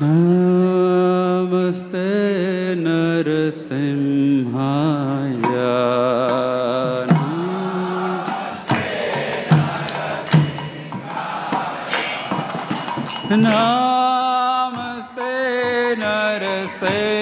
Namaste Narasimhaya. Namaste Narasimhaya.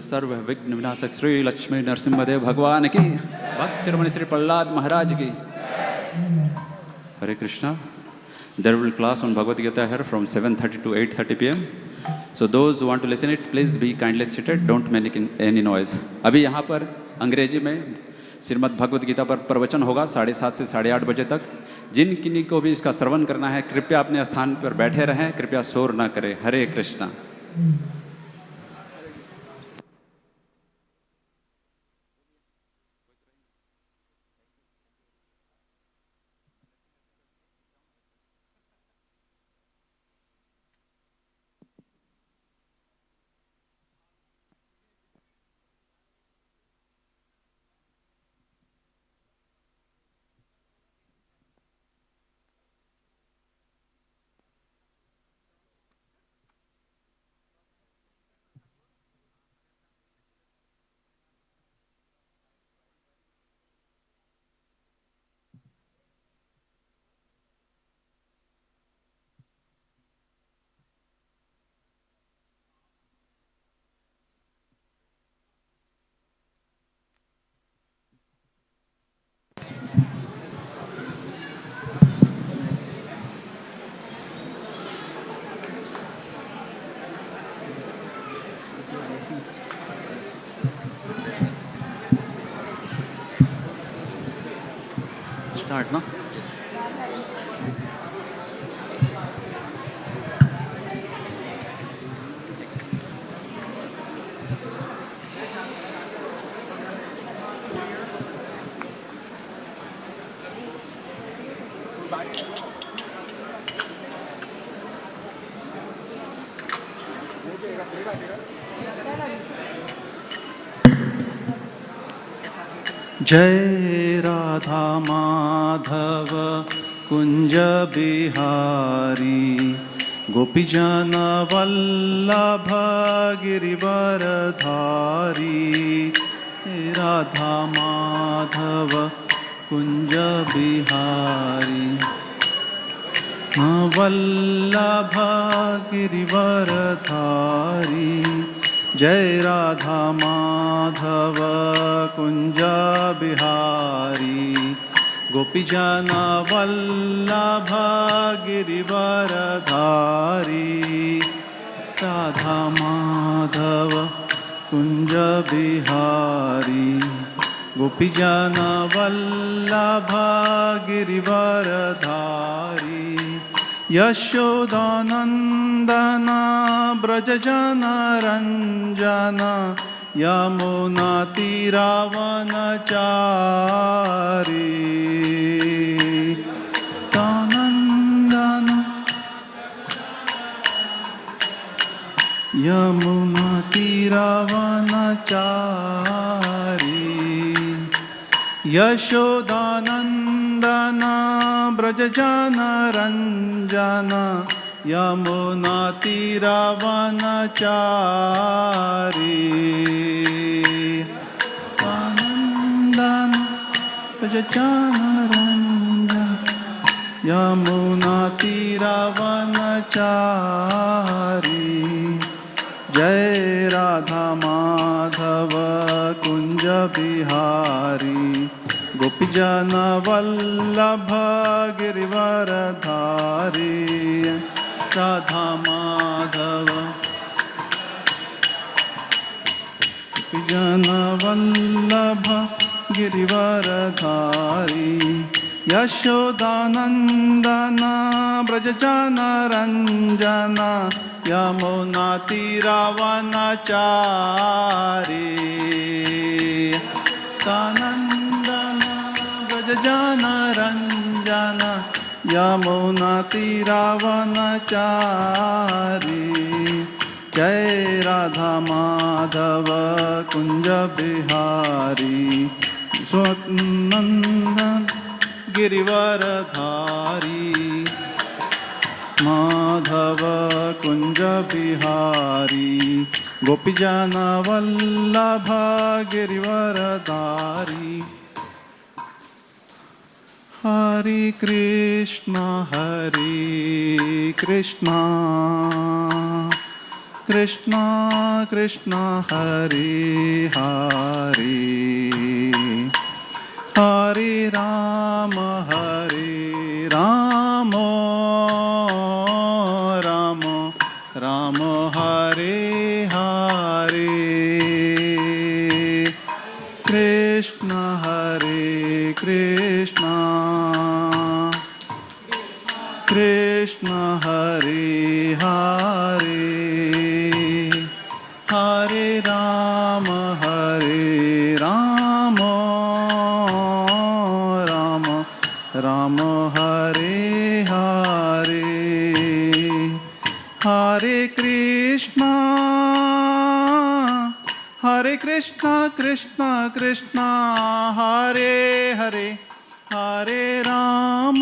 सर्व विघ्न विनाशक श्री लक्ष्मी नरसिंहदेव भगवान की, भक्त शिरोमणि श्री प्रहलाद महाराज की। Hare Krishna. There will be class on Bhagavad Gita here from 7:30 to 8:30 p.m. So those who want to listen it, please be kindly seated. Don't make any noise. अभी यहाँ पर अंग्रेजी में श्रीमद् भगवद गीता पर प्रवचन होगा 7:30 से 8:30 बजे तक। जिन किन्हीं को भी इसका श्रवण करना है, कृपया अपने स्थान पर बैठे रहें, कृपया शोर न करें। हरे कृष्णा। Start, no? जय राधा माधव कुंज बिहारी गोपीजन वल्लभ गिरिवरधारी। राधा माधव कुंज बिहारी वल्लभ गिरिवरधारी। जय राधा माधव कुंज बिहारी गोपीजन वल्लभ गिरिवरधारी। राधा माधव कुंज बिहारी गोपीजन वल्लभ गिरिवरधारी। यशोदानंदन ब्रजजन रंजन यमुना तीरावनचारी। दानंदन यमुना तीरावनचारी। यशोदानंदन ब्रजजन रंजन यमुना तीरावनचारी। आनंदन ब्रजजन रंजन यमुना तीरावनचारी। जय राधा माधव कुंज बिहारी गोपीजन वल्लभ गिरिवरधारी। राधा माधव गोपीजन वल्लभ गिरिवरधारी। यशोदानंदन ब्रजजन रंजन यमुना तीरावनचारी। दानंदन ब्रजजन रंजन यमुना तीरावनचारी। जय राधा माधव कुंज बिहारी स्वनंदन गिरिवरधारी। माधव कुंज बिहारी गोपीजन वल्लभ गिरिवरधारी। हरे कृष्णा कृष्णा कृष्णा हरे हरे। हरे राम राम राम हरे हरे। कृष्ण कृष्ण कृष्ण हरे हरे। हरे राम राम राम हरे हरे। हरे कृष्णा कृष्णा कृष्णा हरे हरे। हरे राम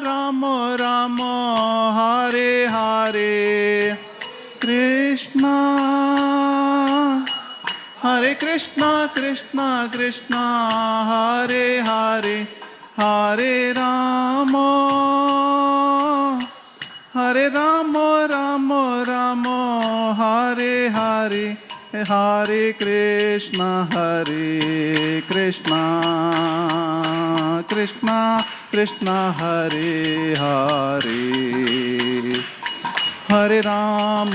राम राम हरे हरे। कृष्णा हरे कृष्णा कृष्णा कृष्णा हरे हरे। हरे राम राम राम हरे हरे। हरे कृष्णा कृष्णा कृष्णा हरे हरे। हरे राम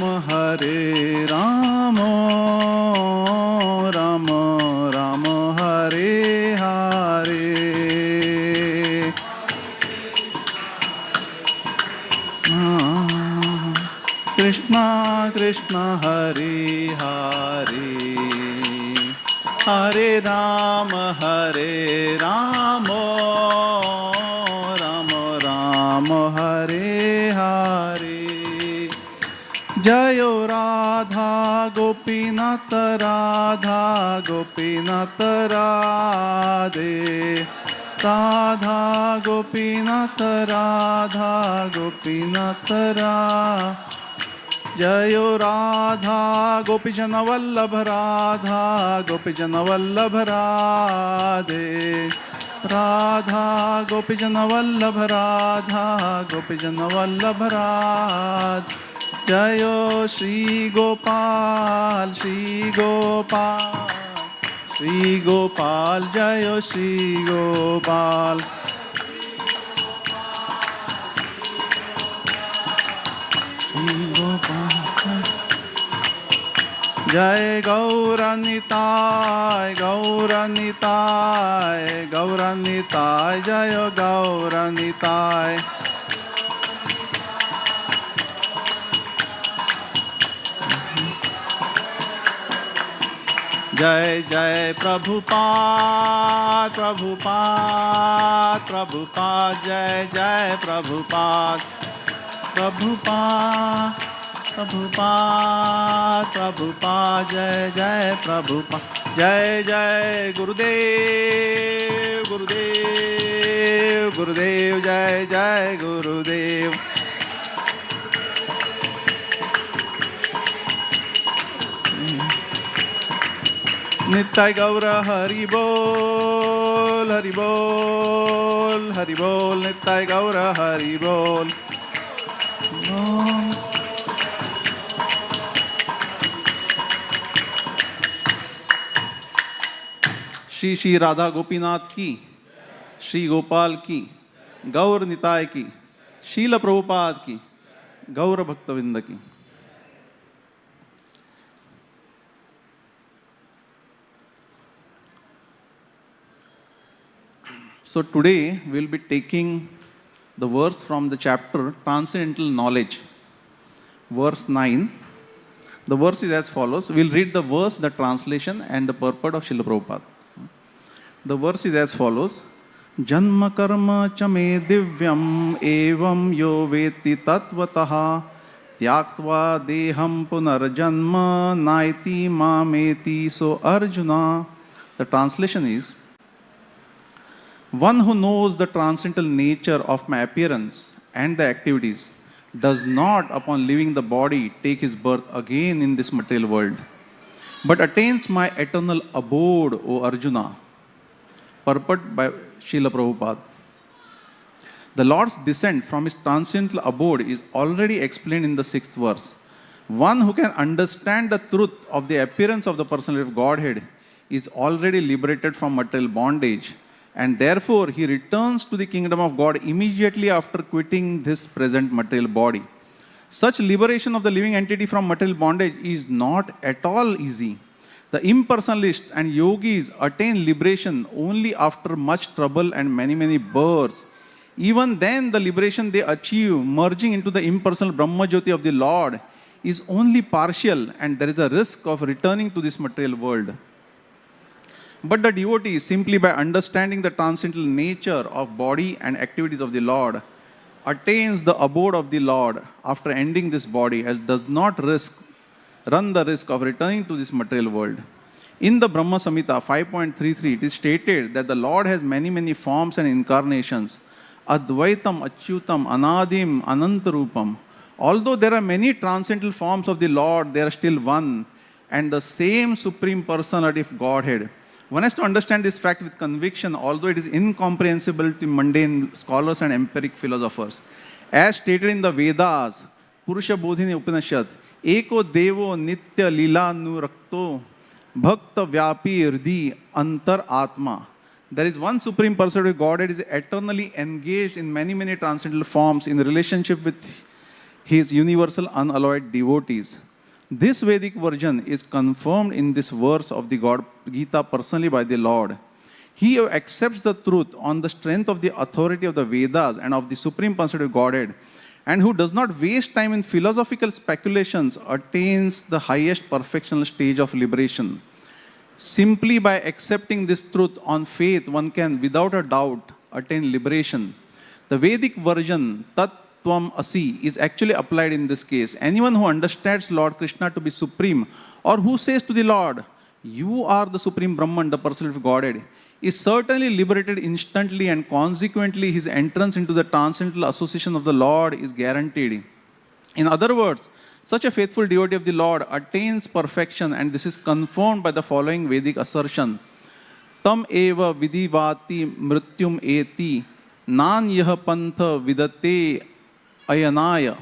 राम राम हरे Krishna Krishna Hare Hare, Hare Rama Rama Rama Hare Hare. Jayo Radha Gopinath Radha Gopinath Radhe, Radha Gopinath Radha Gopinath Radhe. Jayo Radha Gopijana Vallabha Radha Gopijana Vallabha Radhe, Radha Gopijana Vallabha Radha Gopijana Vallabha Radhe. Jayo Shri Gopal Shri Gopal Shri Gopal, Jayo Shri Gopal. Jai Gauranitai, Gauranitai, Gauranitai, Jai Gauranitai. Jai Jai Prabhupada, Prabhupada, Prabhupada, Jai Jai Prabhupada, Prabhupada, Prabhupada, Prabhupada, Jai Jai Prabhupada. Jai Jai Gurudev, Gurudev, Gurudev, Jai Jai Gurudev. Nittai Gaura Hari Bol, Hari Bol, Hari Bol, Nittai Gaura Hari Bol. Shri Shri Radha Gopinath की, श्री गोपाल की, गौर निताय की, शील प्रभुपाद की, गौर भक्तविंद की. So today we will be taking the verse from the chapter Transcendental Knowledge, verse 9. The verse is as follows. We will read the verse, the translation and the purport of Srila Prabhupada. The verse is as follows. Janma karma chame divyam evam yo veti tattvataha tyaktva deham punarjanma naiti mameti. So Arjuna, the translation is, one who knows the transcendental nature of my appearance and the activities does not, upon leaving the body, take his birth again in this material world, but attains my eternal abode, O Arjuna. Purport by Srila Prabhupada. The Lord's descent from his transcendental abode is already explained in the 6th verse. One who can understand the truth of the appearance of the personality of Godhead is already liberated from material bondage, and therefore he returns to the kingdom of God immediately after quitting this present material body. Such liberation of the living entity from material bondage is not at all easy. The impersonalists and yogis attain liberation only after much trouble and many births. Even then, the liberation they achieve, merging into the impersonal Brahma Jyoti of the Lord, is only partial, and there is a risk of returning to this material world. But the devotee, simply by understanding the transcendental nature of body and activities of the Lord, attains the abode of the Lord after ending this body, as does not run the risk of returning to this material world. In the Brahma Samhita 5.33, it is stated that the Lord has many forms and incarnations. Advaitam, Achyutam, Anadim, Anantarupam. Although there are many transcendental forms of the Lord, there are still one and the same Supreme Personality of Godhead. One has to understand this fact with conviction, although it is incomprehensible to mundane scholars and empiric philosophers. As stated in the Vedas, Purusha Bodhini Upanishad, Eko Devo Nitya Lila Nurakto Bhakta Vyapi Hrdi Antar Atma. There is one Supreme Personality of Godhead is eternally engaged in many transcendental forms in relationship with his universal unalloyed devotees. This Vedic version is confirmed in this verse of the God Gita personally by the Lord. He who accepts the truth on the strength of the authority of the Vedas and of the Supreme Personality of Godhead and who does not waste time in philosophical speculations attains the highest perfectional stage of liberation. Simply by accepting this truth on faith, one can without a doubt attain liberation. The Vedic version, Tat Tvam Asi, is actually applied in this case. Anyone who understands Lord Krishna to be supreme, or who says to the Lord, "You are the supreme Brahman, the personality of Godhead," is certainly liberated instantly, and consequently his entrance into the transcendental association of the Lord is guaranteed. In other words, such a faithful devotee of the Lord attains perfection, and this is confirmed by the following Vedic assertion: Tam eva vidivati mrityum eti nan yah pantha vidate ayanaya.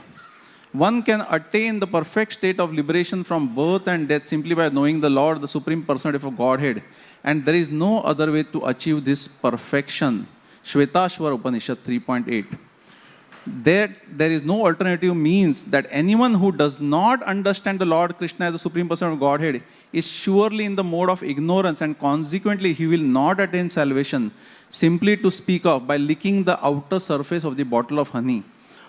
One can attain the perfect state of liberation from birth and death simply by knowing the Lord, the Supreme Personality of Godhead. And there is no other way to achieve this perfection. Shvetashwar Upanishad 3.8. There is no alternative means that anyone who does not understand the Lord Krishna as the Supreme Person of Godhead is surely in the mode of ignorance, and consequently he will not attain salvation, simply to speak of by licking the outer surface of the bottle of honey,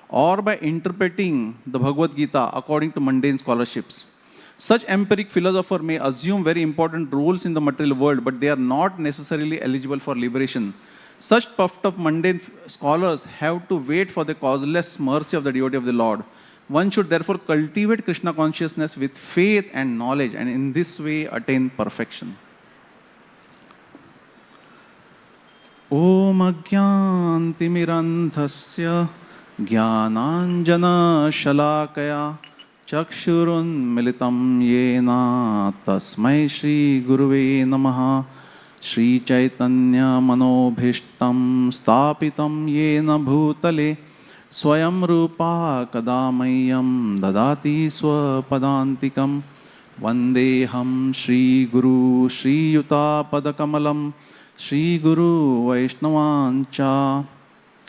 or by interpreting the Bhagavad Gita according to mundane scholarships. Such empiric philosopher may assume very important roles in the material world, but they are not necessarily eligible for liberation. Such puffed up mundane scholars have to wait for the causeless mercy of the devotee of the Lord. One should therefore cultivate Krishna consciousness with faith and knowledge, and in this way attain perfection. Om Ajnantimirandhasya Jnananjana Shalakaya Chakshurunmilitam Yena Tasmai Shri Guruve Namaha. Shri Chaitanya Manobhishtam Stapitam Yena Bhutale Swayam Rupa Kadamayam Dadati Swapadantikam Vandeham Shri Guru Shri Yuta Padakamalam Shri Guru Vaishnavancha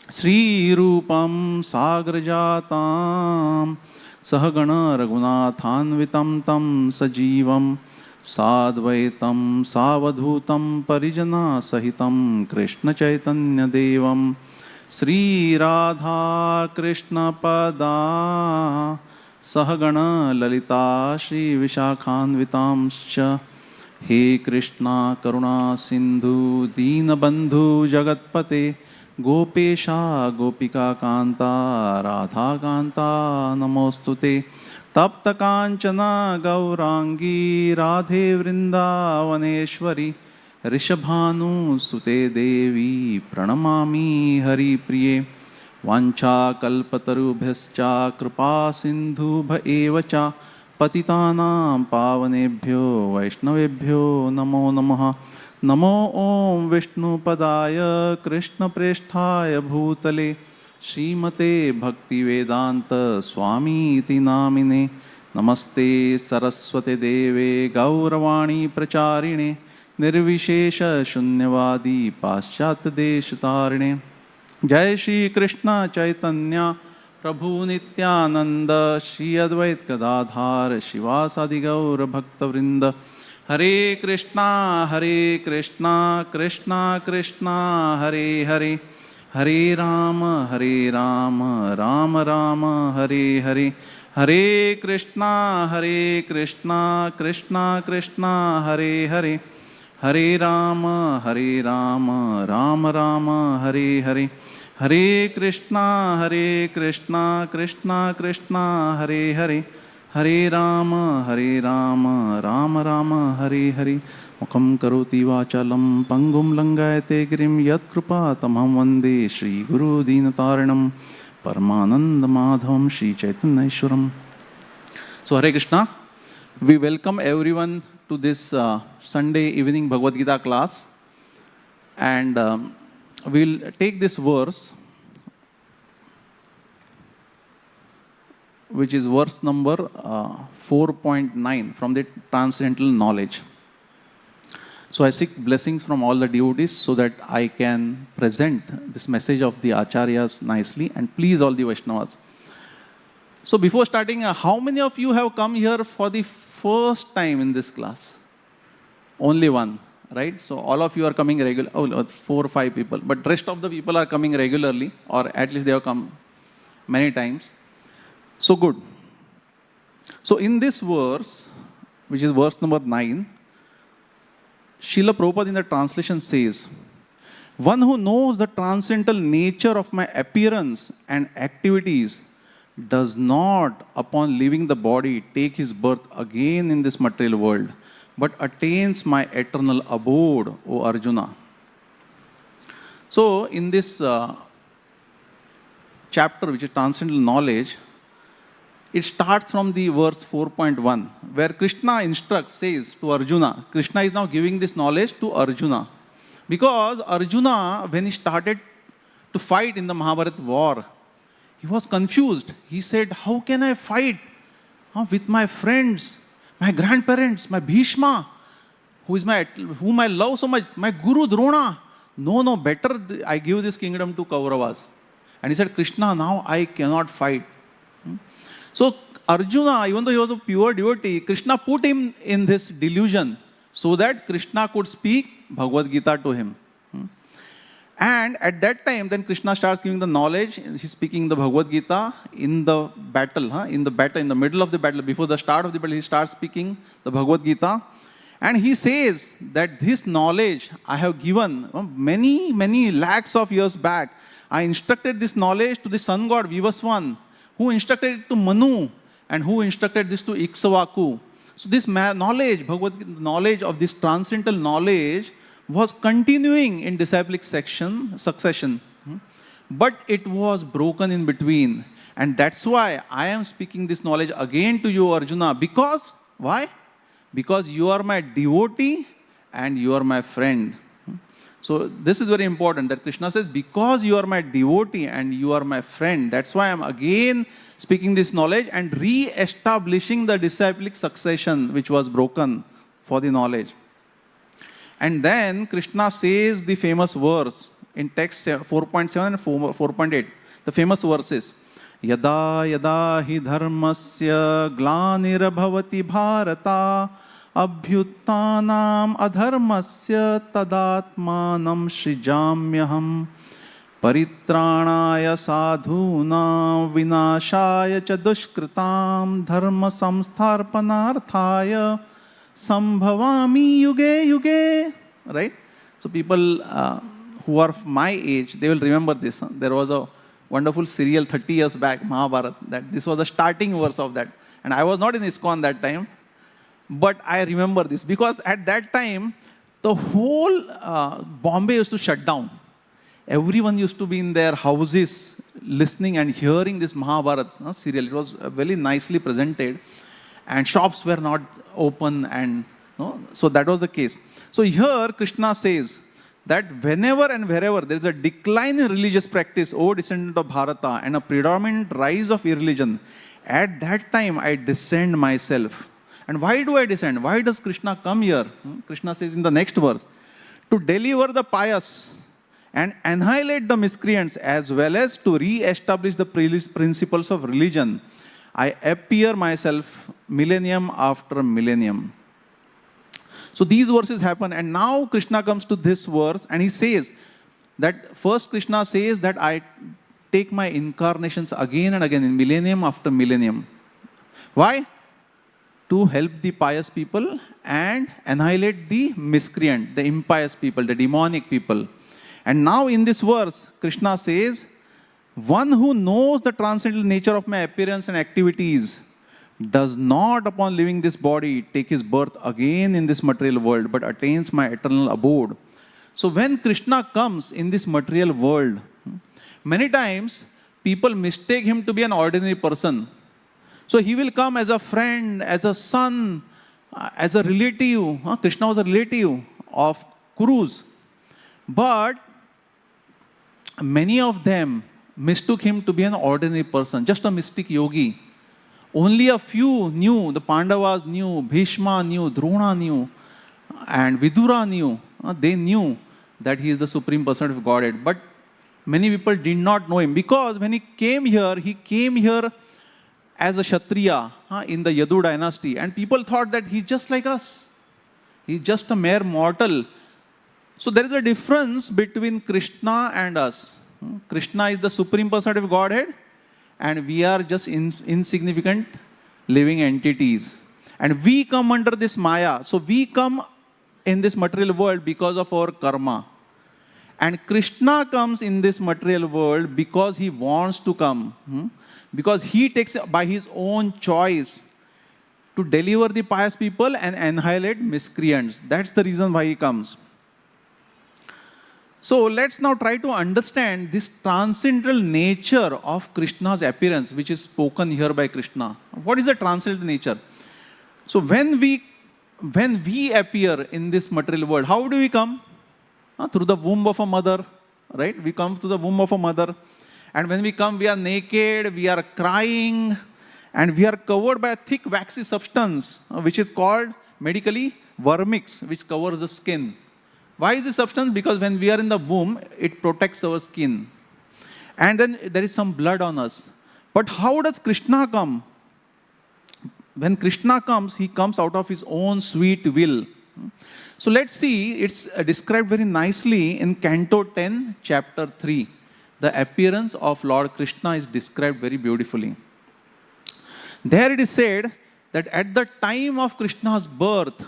Shri Rupam Sagrajatam Sahagana Raghunathanvitam Tam Sajivam Sadvaitam Savadhutam Parijana Sahitam Krishna Chaitanya Devam Sri Radha Krishna Pada Sahagana Lalita Shri Vishakhanvitamscha. He Krishna Karuna Sindhu Deenabandhu Jagatpate Gopesha Gopika Kanta Radha Kanta Namostute. Tapta Kanchana Gaurangi Radhe Vrindavaneshwari Rishabhanu Sute Devi Pranamami Hari Priye Vancha Kalpatarubhyascha Kripa Sindhu Bhaevacha Patitanam Pavanebhyo Vaishnavebhyo Namo Namaha. Namo Om Vishnu Padaya Krishna Preshthaya Bhutale Srimate Bhakti Vedanta Swami iti namine. Namaste Saraswate Deve Gauravani Pracharine Nirvishesha Shunyavadi Paschat Deshatarine. Jai Shri Krishna Chaitanya Prabhu Nityananda Shri Advait Gadadhar Shivasadi Gaura Bhakta Vrinda. Hare Krishna Krishna Krishna Hare Hare Hare Rama Rama Rama Hare Hare. Hare Krishna Krishna Krishna Hare Hare. Hare Rama Rama Rama Hare Hare. Hare Krishna Krishna Krishna Hare Hare. Hare Rama Rama Rama Hare Hare. Mukham karoti vachalam pangum langayate girim yat kripa tamam vande Shri Guru Deenataranam Paramananda Madhavam Shri Chaitanya Ishwaram. So Hare Krishna, we welcome everyone to this Sunday evening Bhagavad Gita class, and we'll take this verse, which is verse number 4.9 from the Transcendental Knowledge. So I seek blessings from all the devotees so that I can present this message of the Acharyas nicely, and please all the Vaishnavas. So before starting, how many of you have come here for the first time in this class? Only one, right? So all of you are coming regularly. Oh, 4 or 5 people. But rest of the people are coming regularly, or at least they have come many times. So good. So in this verse, which is verse number 9, Srila Prabhupada in the translation says, one who knows the transcendental nature of my appearance and activities does not, upon leaving the body, take his birth again in this material world, but attains my eternal abode, O Arjuna. So in this chapter, which is transcendental knowledge, it starts from the verse 4.1, where Krishna instructs, says to Arjuna, Krishna is now giving this knowledge to Arjuna. Because Arjuna, when he started to fight in the Mahabharata war, he was confused. He said, how can I fight with my friends, my grandparents, my Bhishma, whom I love so much, my Guru Drona? No, better I give this kingdom to Kauravas. And he said, Krishna, now I cannot fight. So Arjuna, even though he was a pure devotee, Krishna put him in this delusion so that Krishna could speak Bhagavad Gita to him. And at that time, then Krishna starts giving the knowledge. He's speaking the Bhagavad Gita in the battle, in the middle of the battle, before the start of the battle, he starts speaking the Bhagavad Gita. And he says that this knowledge I have given many lakhs of years back. I instructed this knowledge to the sun god Vivaswan, who instructed it to Manu, and who instructed this to Ikshvaku. So this knowledge, Bhagavad Gita, knowledge of this transcendental knowledge was continuing in disciplic succession. But it was broken in between. And that's why I am speaking this knowledge again to you, Arjuna. Because, why? Because you are my devotee and you are my friend. So this is very important that Krishna says, because you are my devotee and you are my friend, that's why I am again speaking this knowledge and re-establishing the disciplic succession which was broken for the knowledge. And then Krishna says the famous verse in text 4.7 and 4.8, the famous verses. Yada yada hi dharmasya glanirabhavati bharata abhyuttanam adharmasya tadatmanam srijamyaham paritranaya sadhunam vinashaya cha dushkritam dharma samstharpanarthaya sambhavami yuge yuge. Right? So people who are of my age, they will remember this. There was a wonderful serial 30 years back, Mahabharata, that this was the starting verse of that. And I was not in ISKCON that time, but I remember this because at that time, the whole Bombay used to shut down. Everyone used to be in their houses listening and hearing this Mahabharata serial. It was very nicely presented and shops were not open and so that was the case. So here Krishna says that whenever and wherever there is a decline in religious practice, O descendant of Bharata, and a predominant rise of irreligion, at that time I descend myself. And why do I descend? Why does Krishna come here? Krishna says in the next verse, to deliver the pious and annihilate the miscreants as well as to re-establish the principles of religion, I appear myself millennium after millennium. So these verses happen, and now Krishna comes to this verse and he says that first Krishna says that I take my incarnations again and again in millennium after millennium. Why? To help the pious people and annihilate the miscreant, the impious people, the demonic people. And now in this verse, Krishna says, one who knows the transcendental nature of my appearance and activities does not, upon leaving this body, take his birth again in this material world, but attains my eternal abode. So when Krishna comes in this material world, many times people mistake him to be an ordinary person. So he will come as a friend, as a son, as a relative. Krishna was a relative of Kurus. But many of them mistook him to be an ordinary person, just a mystic yogi. Only a few knew, the Pandavas knew, Bhishma knew, Drona knew, and Vidura knew. They knew that he is the Supreme Person of Godhead. But many people did not know him because when he came here as a Kshatriya in the Yadu dynasty. And people thought that he's just like us. He's just a mere mortal. So there is a difference between Krishna and us. Krishna is the Supreme Person of Godhead. and we are just insignificant living entities. And we come under this Maya. So we come in this material world because of our karma. And Krishna comes in this material world because he wants to come. Because he takes by his own choice to deliver the pious people and annihilate miscreants. That's the reason why he comes. So let's now try to understand this transcendental nature of Krishna's appearance, which is spoken here by Krishna. What is the transcendental nature? So when we appear in this material world, how do we come? Through the womb of a mother, right? We come through the womb of a mother. And when we come, we are naked, we are crying, and we are covered by a thick waxy substance, which is called medically vermix, which covers the skin. Why is this substance? Because when we are in the womb, it protects our skin. And then there is some blood on us. But how does Krishna come? When Krishna comes, he comes out of his own sweet will. So let's see, it's described very nicely in Canto 10, Chapter 3. The appearance of Lord Krishna is described very beautifully. There it is said that at the time of Krishna's birth,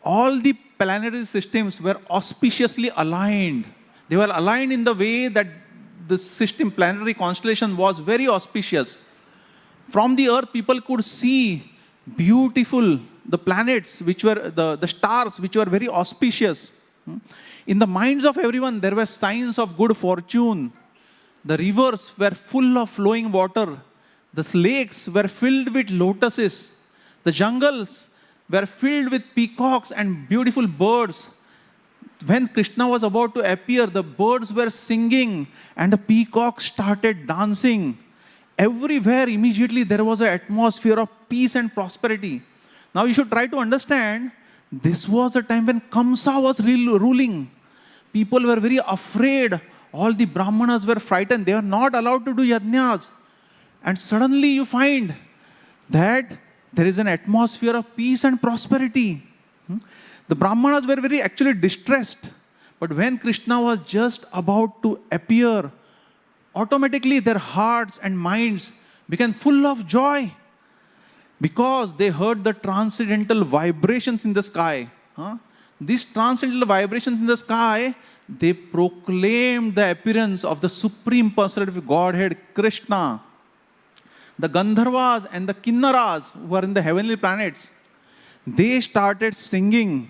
all the planetary systems were auspiciously aligned. They were aligned in the way that the system, planetary constellation was very auspicious. From the earth, people could see beautiful, the planets, which were the stars, which were very auspicious. In the minds of everyone, there were signs of good fortune. The rivers were full of flowing water. The lakes were filled with lotuses. The jungles were filled with peacocks and beautiful birds. When Krishna was about to appear, the birds were singing and the peacocks started dancing. Everywhere, immediately, there was an atmosphere of peace and prosperity. Now, you should try to understand, this was a time when Kamsa was ruling. People were very afraid. All the Brahmanas were frightened. They were not allowed to do yajnas. And suddenly you find that there is an atmosphere of peace and prosperity. The Brahmanas were very actually distressed. But when Krishna was just about to appear, automatically their hearts and minds became full of joy because they heard the transcendental vibrations in the sky. These transcendental vibrations in the sky, they proclaimed the appearance of the Supreme Personality of Godhead, Krishna. The Gandharvas and the Kinnaras, who were in the heavenly planets, they started singing.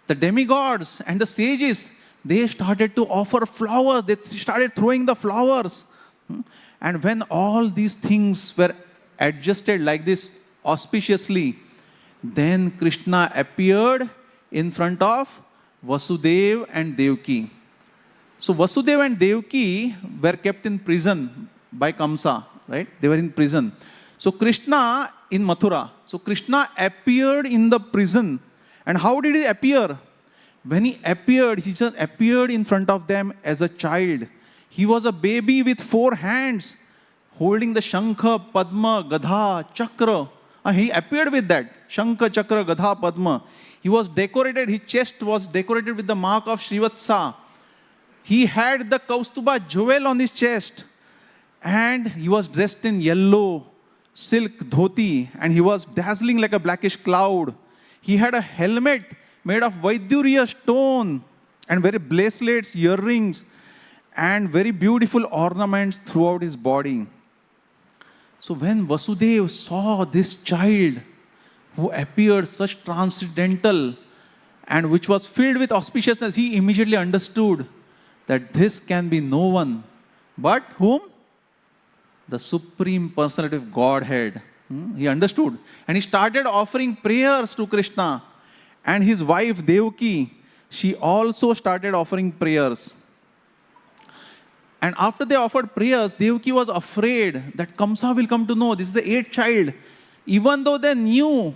The demigods and the sages, they started to offer flowers. They started throwing the flowers. And when all these things were adjusted like this auspiciously, then Krishna appeared in front of Vasudeva and Devaki. So Vasudeva and Devaki were kept in prison by Kamsa, right? They were in prison. So Krishna in Mathura. So Krishna appeared in the prison. And how did he appear? When he just appeared in front of them as a child. He was a baby with 4 hands, holding the Shankha, Padma, Gadha, Chakra. He appeared with that. Shankha, Chakra, Gadha, Padma. He was decorated, his chest was decorated with the mark of Srivatsa. He had the Kaustuba jewel on his chest. And he was dressed in yellow silk dhoti. And he was dazzling like a blackish cloud. He had a helmet made of Vaidurya stone. And very bracelets, earrings. And very beautiful ornaments throughout his body. So when Vasudeva saw this child who appeared such transcendental and which was filled with auspiciousness, he immediately understood that this can be no one but whom? The Supreme Personality of Godhead. He understood. And he started offering prayers to Krishna. And his wife Devaki, she also started offering prayers. And after they offered prayers, Devaki was afraid that Kamsa will come to know this is the 8th child. Even though they knew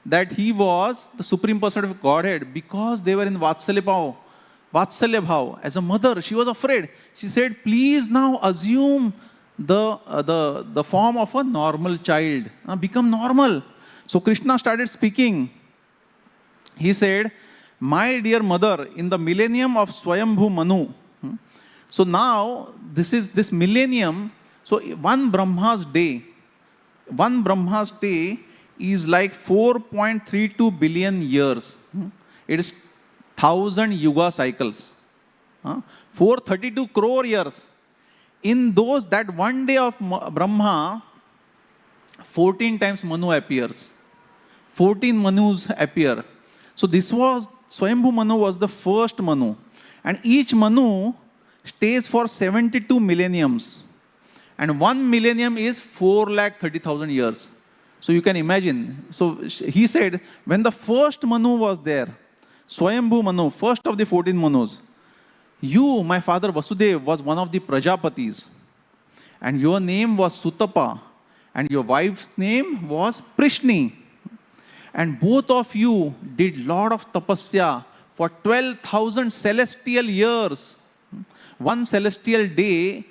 that he was the Supreme Personality of Godhead, because they were in Vatsalya Bhav. As a mother, she was afraid. She said, please now assume the form of a normal child. Become normal. So Krishna started speaking. He said, my dear mother, in the millennium of Swayambhu Manu. So now, this millennium, So one Brahma's day is like 4.32 billion years. It is 1,000 yuga cycles. 432 crore years. In that one day of Brahma, 14 times Manu appears. 14 Manus appear. So Swayambhu Manu was the first Manu. And each Manu stays for 72 millenniums. And 1 millennium is 4,30,000 years. So you can imagine. So he said, when the first Manu was there, Swayambhu Manu, first of the 14 Manus, you, my father Vasudev, was one of the Prajapatis. And your name was Sutapa. And your wife's name was Prishni. And both of you did lot of tapasya for 12,000 celestial years. One celestial day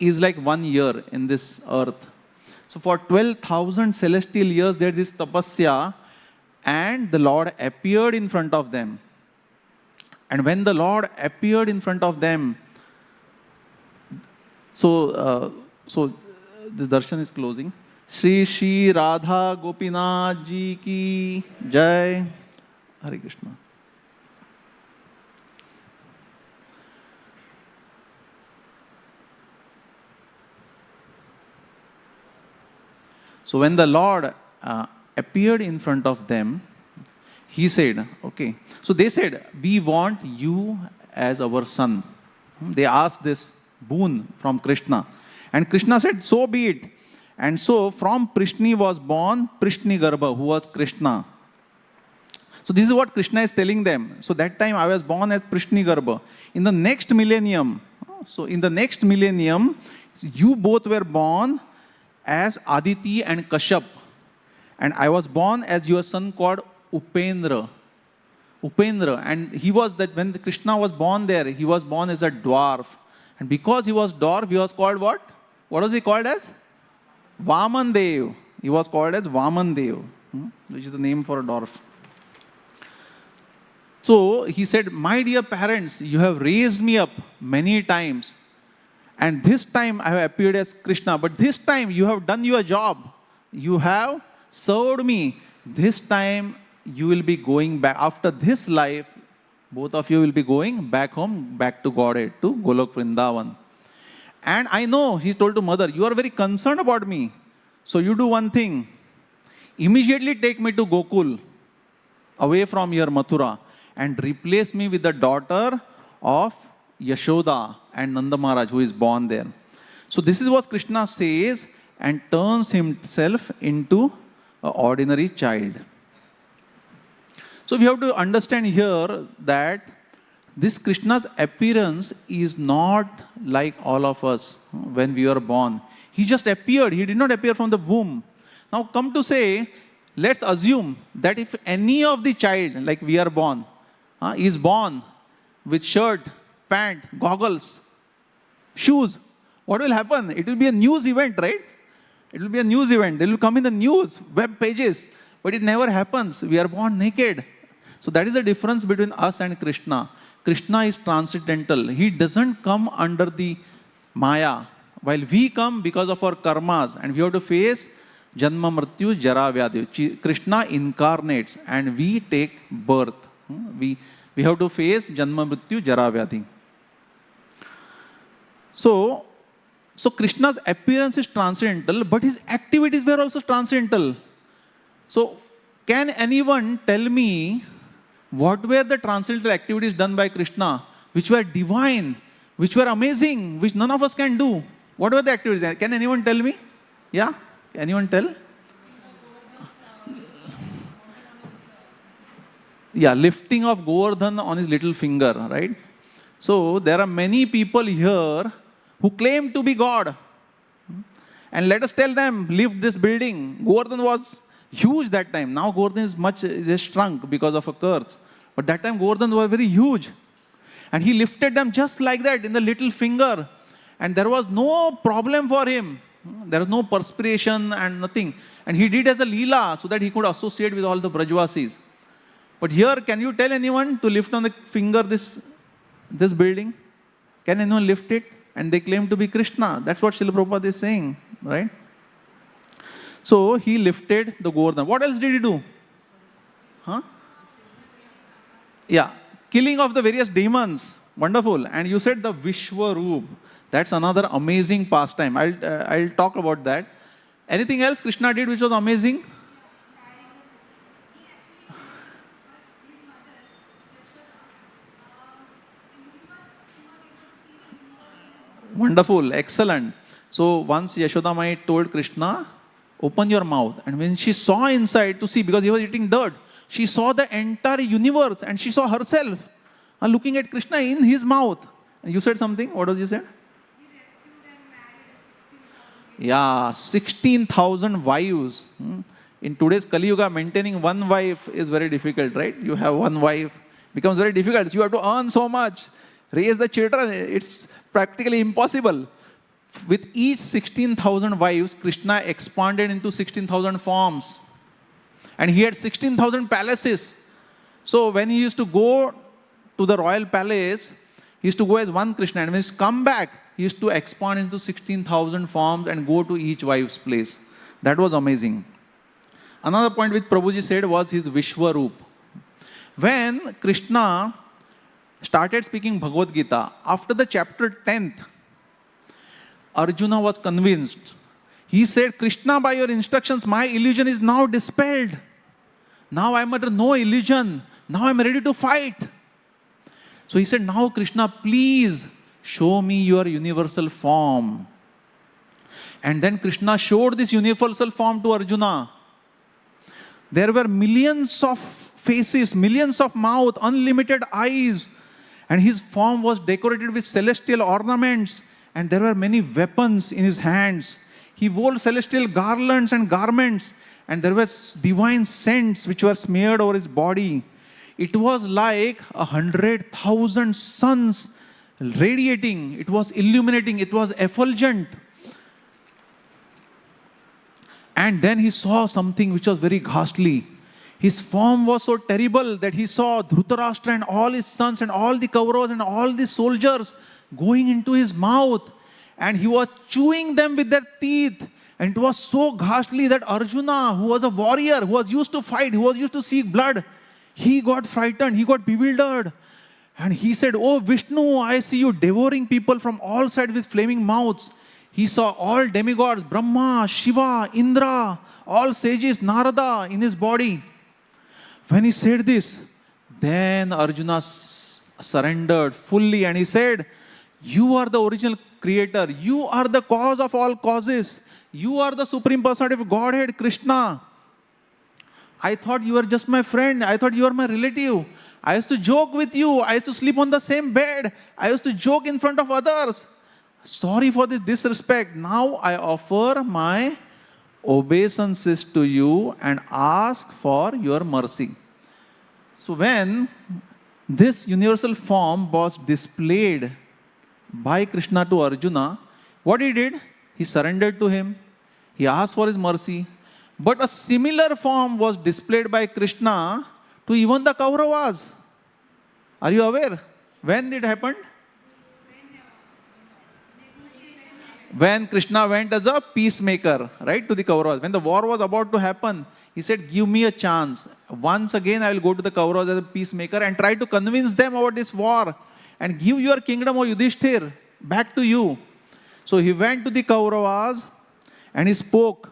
is like 1 year in this earth. So for 12,000 celestial years there is this tapasya, and the Lord appeared in front of them. And when the Lord appeared in front of them, so this darshan is closing. Shri Shri Radha Gopinath Ji ki Jai. Hare Krishna. So when the Lord appeared in front of them, he said, okay. So they said, we want you as our son. They asked this boon from Krishna. And Krishna said, so be it. And so from Prishni was born Prishni Garbha, who was Krishna. So this is what Krishna is telling them. So that time I was born as Prishni Garbha. In the next millennium, you both were born as Aditi and Kashyap. And I was born as your son called Upendra. And he was that when Krishna was born there, he was born as a dwarf. And because he was dwarf, he was called what? What was he called as? Vaman Dev. He was called as Vaman Dev, which is the name for a dwarf. So he said, my dear parents, you have raised me up many times. And this time I have appeared as Krishna. But this time you have done your job. You have served me. This time you will be going back. After this life, both of you will be going back home, back to Godhead, to Golok Vrindavan. And I know, he told to mother, you are very concerned about me. So you do one thing. Immediately take me to Gokul, away from your Mathura, and replace me with the daughter of Yashoda and Nanda Maharaj, who is born there. So this is what Krishna says, and turns himself into an ordinary child. So we have to understand here that this Krishna's appearance is not like all of us when we were born. He just appeared. He did not appear from the womb. Now come to say, let's assume that if any of the child, like we are born, is born with shirt, pant, goggles, shoes, what will happen? It will be a news event, right? It will be a news event. It will come in the news, web pages. But it never happens. We are born naked. So that is the difference between us and Krishna. Krishna is transcendental. He doesn't come under the Maya. While we come because of our karmas, and we have to face Janma Mrityu Jara Vyadhi. Krishna incarnates and we take birth. We have to face Janma Mrityu Jara Vyadhi. So Krishna's appearance is transcendental, but his activities were also transcendental. So can anyone tell me what were the transcendental activities done by Krishna, which were divine, which were amazing, which none of us can do? What were the activities? Can anyone tell me? Yeah? Anyone tell? Yeah, lifting of Govardhan on his little finger, right? So there are many people here who claim to be God. And let us tell them, lift this building. Govardhan was huge that time. Now Govardhan is shrunk because of a curse. But that time Govardhan was very huge. And he lifted them just like that in the little finger. And there was no problem for him. There was no perspiration and nothing. And he did as a leela so that he could associate with all the Brajvasis. But here, can you tell anyone to lift on the finger this building? Can anyone lift it? and they claim to be Krishna. That's what Srila Prabhupada is saying, right? So he lifted the Govardhan. What else did he do? Huh? Yeah, killing of the various demons. Wonderful. And you said the Vishwaroop. That's another amazing pastime. I'll talk about that. Anything else Krishna did which was amazing? Wonderful, excellent. So once Yashoda Mai told Krishna, open your mouth. And when she saw inside to see, because he was eating dirt, she saw the entire universe and she saw herself looking at Krishna in his mouth. And you said something? What was you said? Yeah, 16,000 wives. In today's Kali Yuga, maintaining one wife is very difficult, right? You have one wife, becomes very difficult. You have to earn so much, raise the children. It's practically impossible. With each 16,000 wives, Krishna expanded into 16,000 forms. And he had 16,000 palaces. So when he used to go to the royal palace, he used to go as one Krishna. And when he come back, he used to expand into 16,000 forms and go to each wife's place. That was amazing. Another point which Prabhuji said was his Vishwaroop. When Krishna started speaking Bhagavad Gita, after the chapter 10th, Arjuna was convinced. He said, Krishna, by your instructions, my illusion is now dispelled. Now I am under no illusion. Now I am ready to fight. So he said, now Krishna, please show me your universal form. And then Krishna showed this universal form to Arjuna. There were millions of faces, millions of mouths, unlimited eyes. And his form was decorated with celestial ornaments. And there were many weapons in his hands. He wore celestial garlands and garments. And there were divine scents which were smeared over his body. It was like 100,000 suns radiating. It was illuminating. It was effulgent. And then he saw something which was very ghastly. His form was so terrible that he saw Dhritarashtra and all his sons and all the Kauravas and all the soldiers going into his mouth. And he was chewing them with their teeth. And it was so ghastly that Arjuna, who was a warrior, who was used to fight, who was used to seek blood, he got frightened, he got bewildered. And he said, oh Vishnu, I see you devouring people from all sides with flaming mouths. He saw all demigods, Brahma, Shiva, Indra, all sages, Narada in his body. When he said this, then Arjuna surrendered fully and he said, you are the original creator. You are the cause of all causes. You are the Supreme Personality of Godhead, Krishna. I thought you were just my friend. I thought you were my relative. I used to joke with you. I used to sleep on the same bed. I used to joke in front of others. Sorry for this disrespect. Now I offer my obeisances to you and ask for your mercy. So when this universal form was displayed by Krishna to Arjuna, what he did? He surrendered to him. He asked for his mercy. But a similar form was displayed by Krishna to even the Kauravas. Are you aware? When it happened? When Krishna went as a peacemaker, right, to the Kauravas. When the war was about to happen, he said, give me a chance. Once again, I will go to the Kauravas as a peacemaker and try to convince them about this war and give your kingdom, O Yudhishthir, back to you. So he went to the Kauravas and he spoke.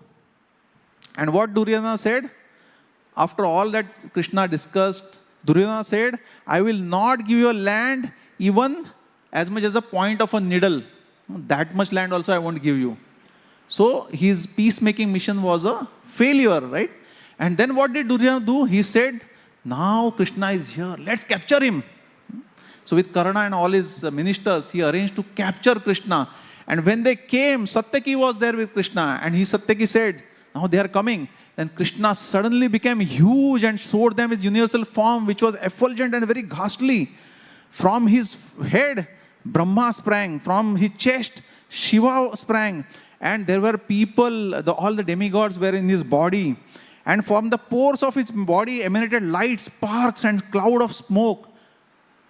And what Duryodhana said? After all that Krishna discussed, Duryodhana said, I will not give you land even as much as the point of a needle. That much land also I won't give you. So his peacemaking mission was a failure, right? And then what did Duryodhana do? He said, now Krishna is here. Let's capture him. So with Karna and all his ministers, he arranged to capture Krishna. And when they came, Satyaki was there with Krishna. And Satyaki said, now they are coming. Then Krishna suddenly became huge and showed them his universal form, which was effulgent and very ghastly. From his head, Brahma sprang. From his chest, Shiva sprang. And there were people, all the demigods were in his body. And from the pores of his body emanated light, sparks and cloud of smoke.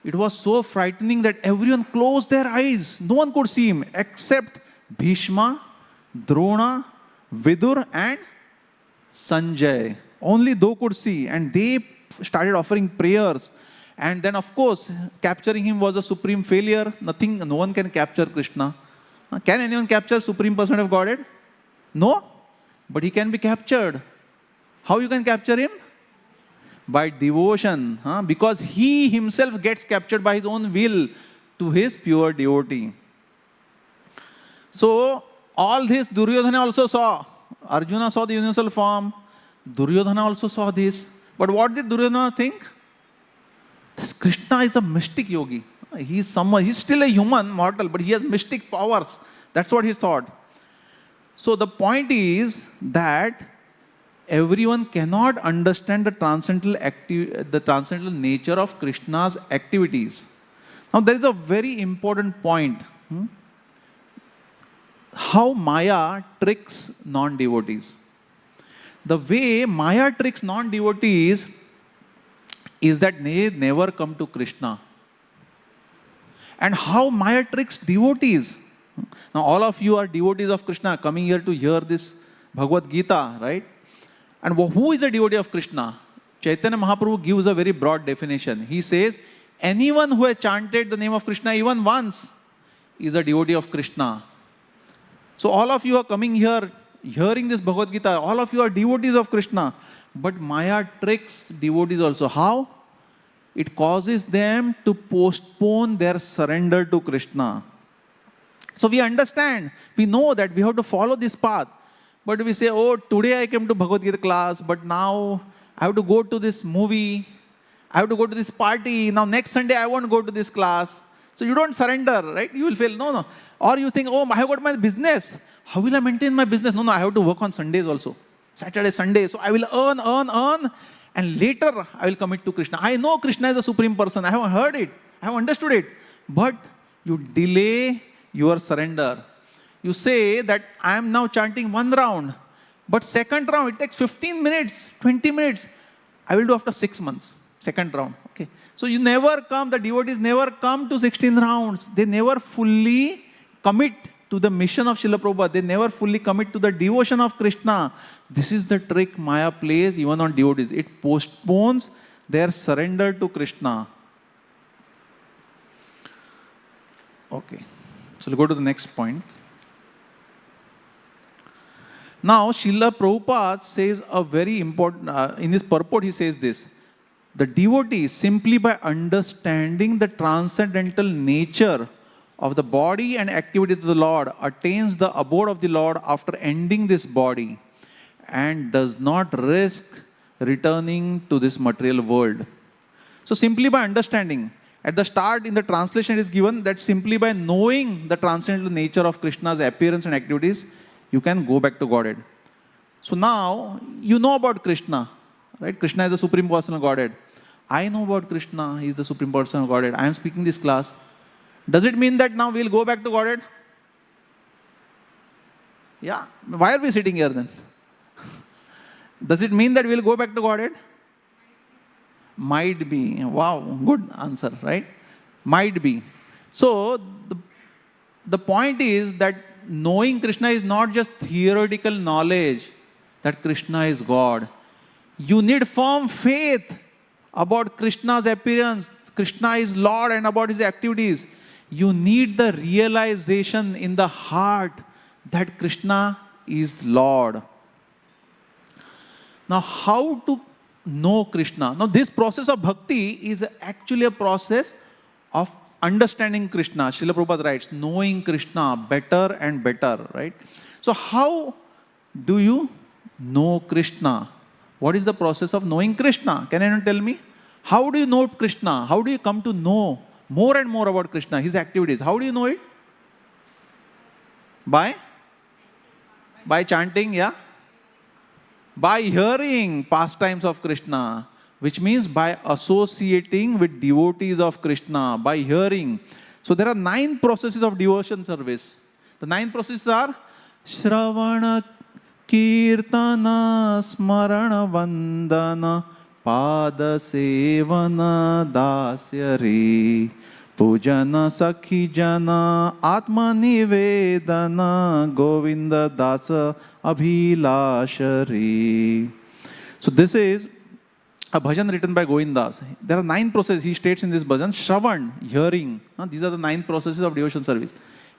It was so frightening that everyone closed their eyes. No one could see him except Bhishma, Drona, Vidur and Sanjay. Only those could see, and they started offering prayers. And then, of course, capturing him was a supreme failure. No one can capture Krishna. Can anyone capture Supreme Person of Godhead? No, but he can be captured. How you can capture him? By devotion, because he himself gets captured by his own will to his pure devotee. So, all this Duryodhana also saw. Arjuna saw the universal form. Duryodhana also saw this. But what did Duryodhana think? This Krishna is a mystic yogi. He's still a human, mortal, but he has mystic powers. That's what he thought. So the point is that everyone cannot understand the transcendental nature of Krishna's activities. Now there is a very important point. How Maya tricks non-devotees. The way Maya tricks non-devotees is that they never come to Krishna. And how Maya tricks devotees. Now all of you are devotees of Krishna coming here to hear this Bhagavad Gita, right? And who is a devotee of Krishna? Chaitanya Mahaprabhu gives a very broad definition. He says, anyone who has chanted the name of Krishna even once is a devotee of Krishna. So all of you are coming here, hearing this Bhagavad Gita, all of you are devotees of Krishna. But Maya tricks devotees also. How? It causes them to postpone their surrender to Krishna. So we understand, we know that we have to follow this path. But we say, oh, today I came to Bhagavad Gita class, but now I have to go to this movie, I have to go to this party, now next Sunday I won't go to this class. So you don't surrender, right? You will feel, no. Or you think, oh, I have got my business. How will I maintain my business? No, I have to work on Sundays also. Saturday, Sunday. So I will earn. And later I will commit to Krishna. I know Krishna is the Supreme Person. I have heard it. I have understood it. But you delay your surrender. You say that I am now chanting one round. But second round, it takes 15 minutes, 20 minutes. I will do after 6 months. Second round. Okay. So you never come, the devotees never come to 16 rounds. They never fully commit to the mission of Srila Prabhupada. They never fully commit to the devotion of Krishna. This is the trick Maya plays even on devotees. It postpones their surrender to Krishna. Okay. So we'll go to the next point. Now, Srila Prabhupada says a very important, in his purport he says this. The devotee, simply by understanding the transcendental nature of the body and activities of the Lord, attains the abode of the Lord after ending this body and does not risk returning to this material world. So simply by understanding, at the start in the translation it is given that simply by knowing the transcendental nature of Krishna's appearance and activities, you can go back to Godhead. So now, you know about Krishna, right? Krishna is the Supreme Person of Godhead. I know about Krishna, He is the Supreme Person of Godhead. I am speaking this class. Does it mean that now we will go back to Godhead? Yeah. Why are we sitting here then? Does it mean that we will go back to Godhead? Might be. Wow, good answer, right? Might be. So, the point is that knowing Krishna is not just theoretical knowledge that Krishna is God. You need firm faith about Krishna's appearance, Krishna is Lord, and about His activities. You need the realization in the heart that Krishna is Lord. Now, how to know Krishna? Now, this process of bhakti is actually a process of understanding Krishna. Srila Prabhupada writes, knowing Krishna better and better, right? So, how do you know Krishna? What is the process of knowing Krishna? Can anyone tell me? How do you know Krishna? How do you come to know more and more about Krishna, His activities? How do you know it? By chanting, yeah? By hearing pastimes of Krishna, which means by associating with devotees of Krishna, by hearing. So there are 9 processes of devotion service. The 9 processes are Shravana, Kirtana, Smarana, Vandana, Pada Sevana Dasya Re Pujana Sakhi Jana Atma Nivedana Govinda Dasa Abhilasha Re. So this is a bhajan written by Govindas. There are 9 processes he states in this bhajan. Shravan, hearing. These are the 9 processes of devotional service.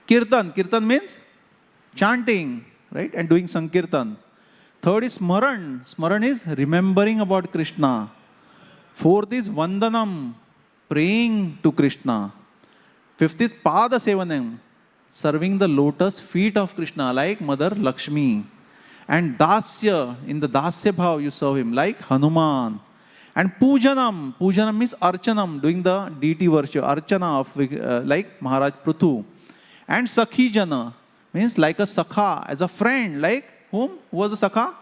Kirtan. Kirtan means chanting, right? And doing Sankirtan. Third is Smaran. Smaran is remembering about Krishna. Fourth is Vandanam, praying to Krishna. Fifth is Pada Sevanam, serving the lotus feet of Krishna, like Mother Lakshmi. And Dasya, in the Dasya Bhav you serve him, like Hanuman. And Pujanam, Pujanam means Archanam, doing the deity worship, Archana of like Maharaj Prithu. And Sakhi Jana, means like a Sakha, as a friend, like whom? Who was the Sakha?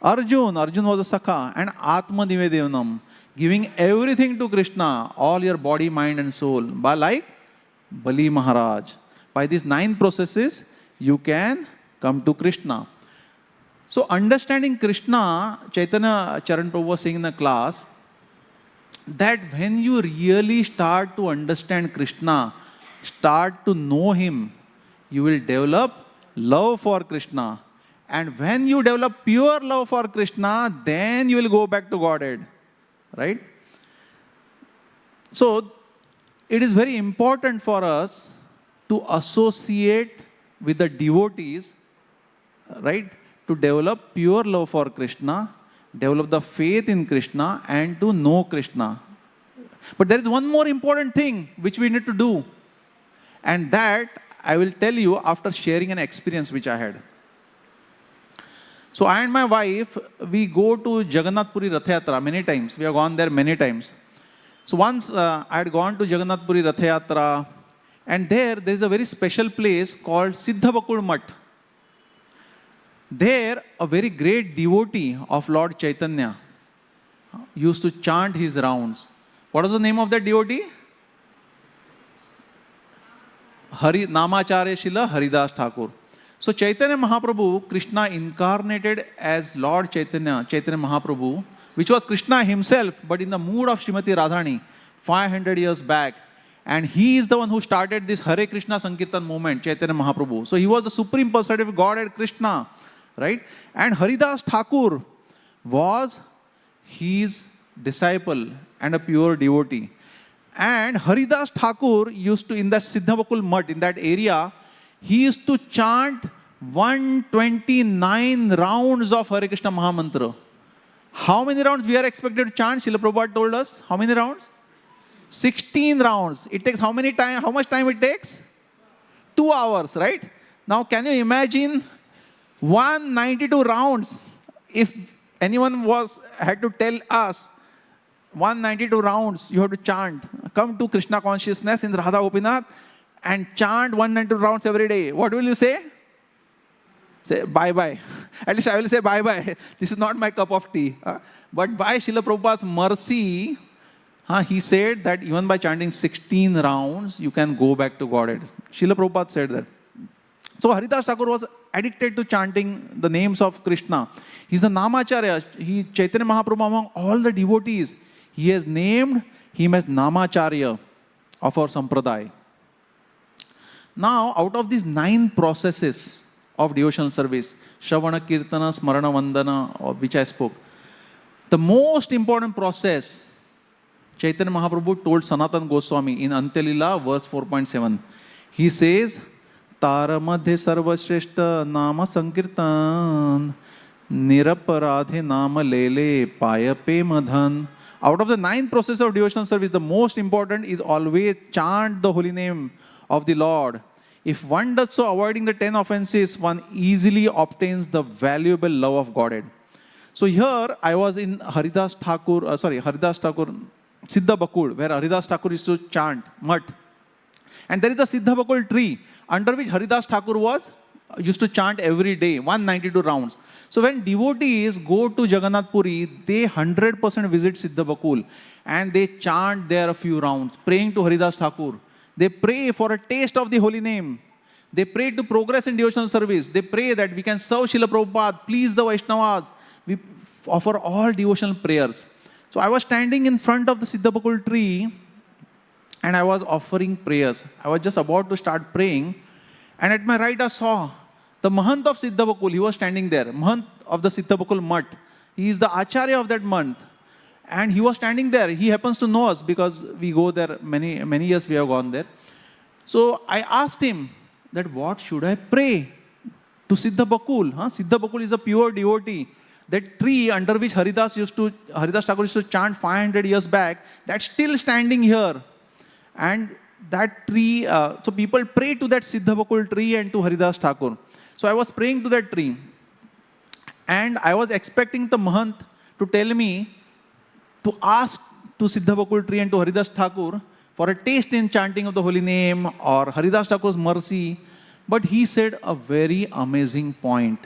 Arjun. Arjun was a Sakha. And Atma Nivedanam, giving everything to Krishna, all your body, mind and soul, by like Bali Maharaj. By these 9 processes, you can come to Krishna. So understanding Krishna, Chaitanya Charan Prabhu was saying in the class, that when you really start to understand Krishna, start to know him, you will develop love for Krishna. And when you develop pure love for Krishna, then you will go back to Godhead. Right? So, it is very important for us to associate with the devotees, right? To develop pure love for Krishna, develop the faith in Krishna, and to know Krishna. But there is one more important thing which we need to do. And that I will tell you after sharing an experience which I had. So I and my wife, we go to Jagannath Puri Rath Yatra many times. We have gone there many times. So once I had gone to Jagannath Puri Rath Yatra, and there is a very special place called Siddhabakul Mutt. There, a very great devotee of Lord Chaitanya used to chant his rounds. What was the name of that devotee? Namacharya Shila Haridas Thakur. So Chaitanya Mahaprabhu, Krishna incarnated as Lord Chaitanya Mahaprabhu, which was Krishna himself, but in the mood of Srimati Radharani, 500 years back. And he is the one who started this Hare Krishna Sankirtan movement, Chaitanya Mahaprabhu. So he was the supreme personality of Godhead Krishna, right? And Haridas Thakur was his disciple and a pure devotee. And Haridas Thakur used to, in that Siddhabakul Mutt, in that area, he used to chant 129 rounds of Hare Krishna Mahamantra. How many rounds we are expected to chant? Srila Prabhupada told us. How many rounds? 16 rounds. It takes how many time? How much time it takes? 2 hours, right? Now can you imagine 192 rounds? If anyone had to tell us 192 rounds you have to chant, come to Krishna consciousness in Radha Gopinath and chant 192 rounds every day, what will you say? Say bye-bye. At least I will say bye-bye. This is not my cup of tea. But by Srila Prabhupada's mercy, he said that even by chanting 16 rounds, you can go back to Godhead. Srila Prabhupada said that. So Haridas Thakur was addicted to chanting the names of Krishna. He's the Namacharya. Chaitanya Mahaprabhu, among all the devotees, he has named him as Namacharya of our Sampradaya. Now, out of these 9 processes of devotional service, Shravana, Kirtana, Smarana, Vandana, of which I spoke, the most important process, Chaitanya Mahaprabhu told Sanatan Goswami in Antyalila, verse 4.7. He says, Tara Madhe Sarvashreshta Nama Sankirtan Niraparadhe Nama Lele Payape Madhan. Out of the 9 processes of devotional service, the most important is always chant the holy name of the Lord. If one does so, avoiding the 10 offenses, one easily obtains the valuable love of Godhead. So here I was in Haridas Thakur Siddhabakul, where Haridas Thakur used to chant Mutt. And there is a Siddhabakul tree under which Haridas Thakur used to chant every day, 192 rounds. So when devotees go to Jagannath Puri, they 100% visit Siddhabakul and they chant there a few rounds, praying to Haridas Thakur. They pray for a taste of the holy name. They pray to progress in devotional service. They pray that we can serve Srila Prabhupada, please the Vaishnavas. We offer all devotional prayers. So I was standing in front of the Siddhabakul tree and I was offering prayers. I was just about to start praying, and at my right I saw the Mahant of Siddhabakul. He was standing there, Mahant of the Siddhabakul Mutt. He is the Acharya of that month. And he was standing there. He happens to know us because we go there, many years we have gone there. So I asked him that what should I pray to Siddhabakul? Siddhabakul is a pure devotee. That tree under which Haridas Thakur used to chant 500 years back, that's still standing here. And that tree, so people pray to that Siddhabakul tree and to Haridas Thakur. So I was praying to that tree. And I was expecting the Mahant to tell me to ask to Siddhabakul tree and to Haridas Thakur for a taste in chanting of the holy name or Haridas Thakur's mercy. But he said a very amazing point.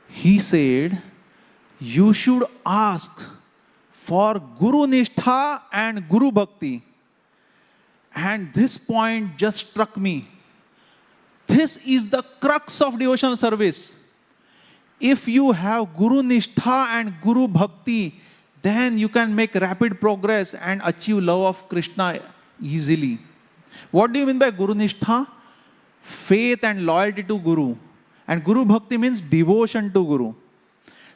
He said, you should ask for Guru Nishtha and Guru Bhakti. And this point just struck me. This is the crux of devotional service. If you have Guru Nishtha and Guru Bhakti, then you can make rapid progress and achieve love of Krishna easily. What do you mean by Guru Nishtha? Faith and loyalty to Guru. And Guru Bhakti means devotion to Guru.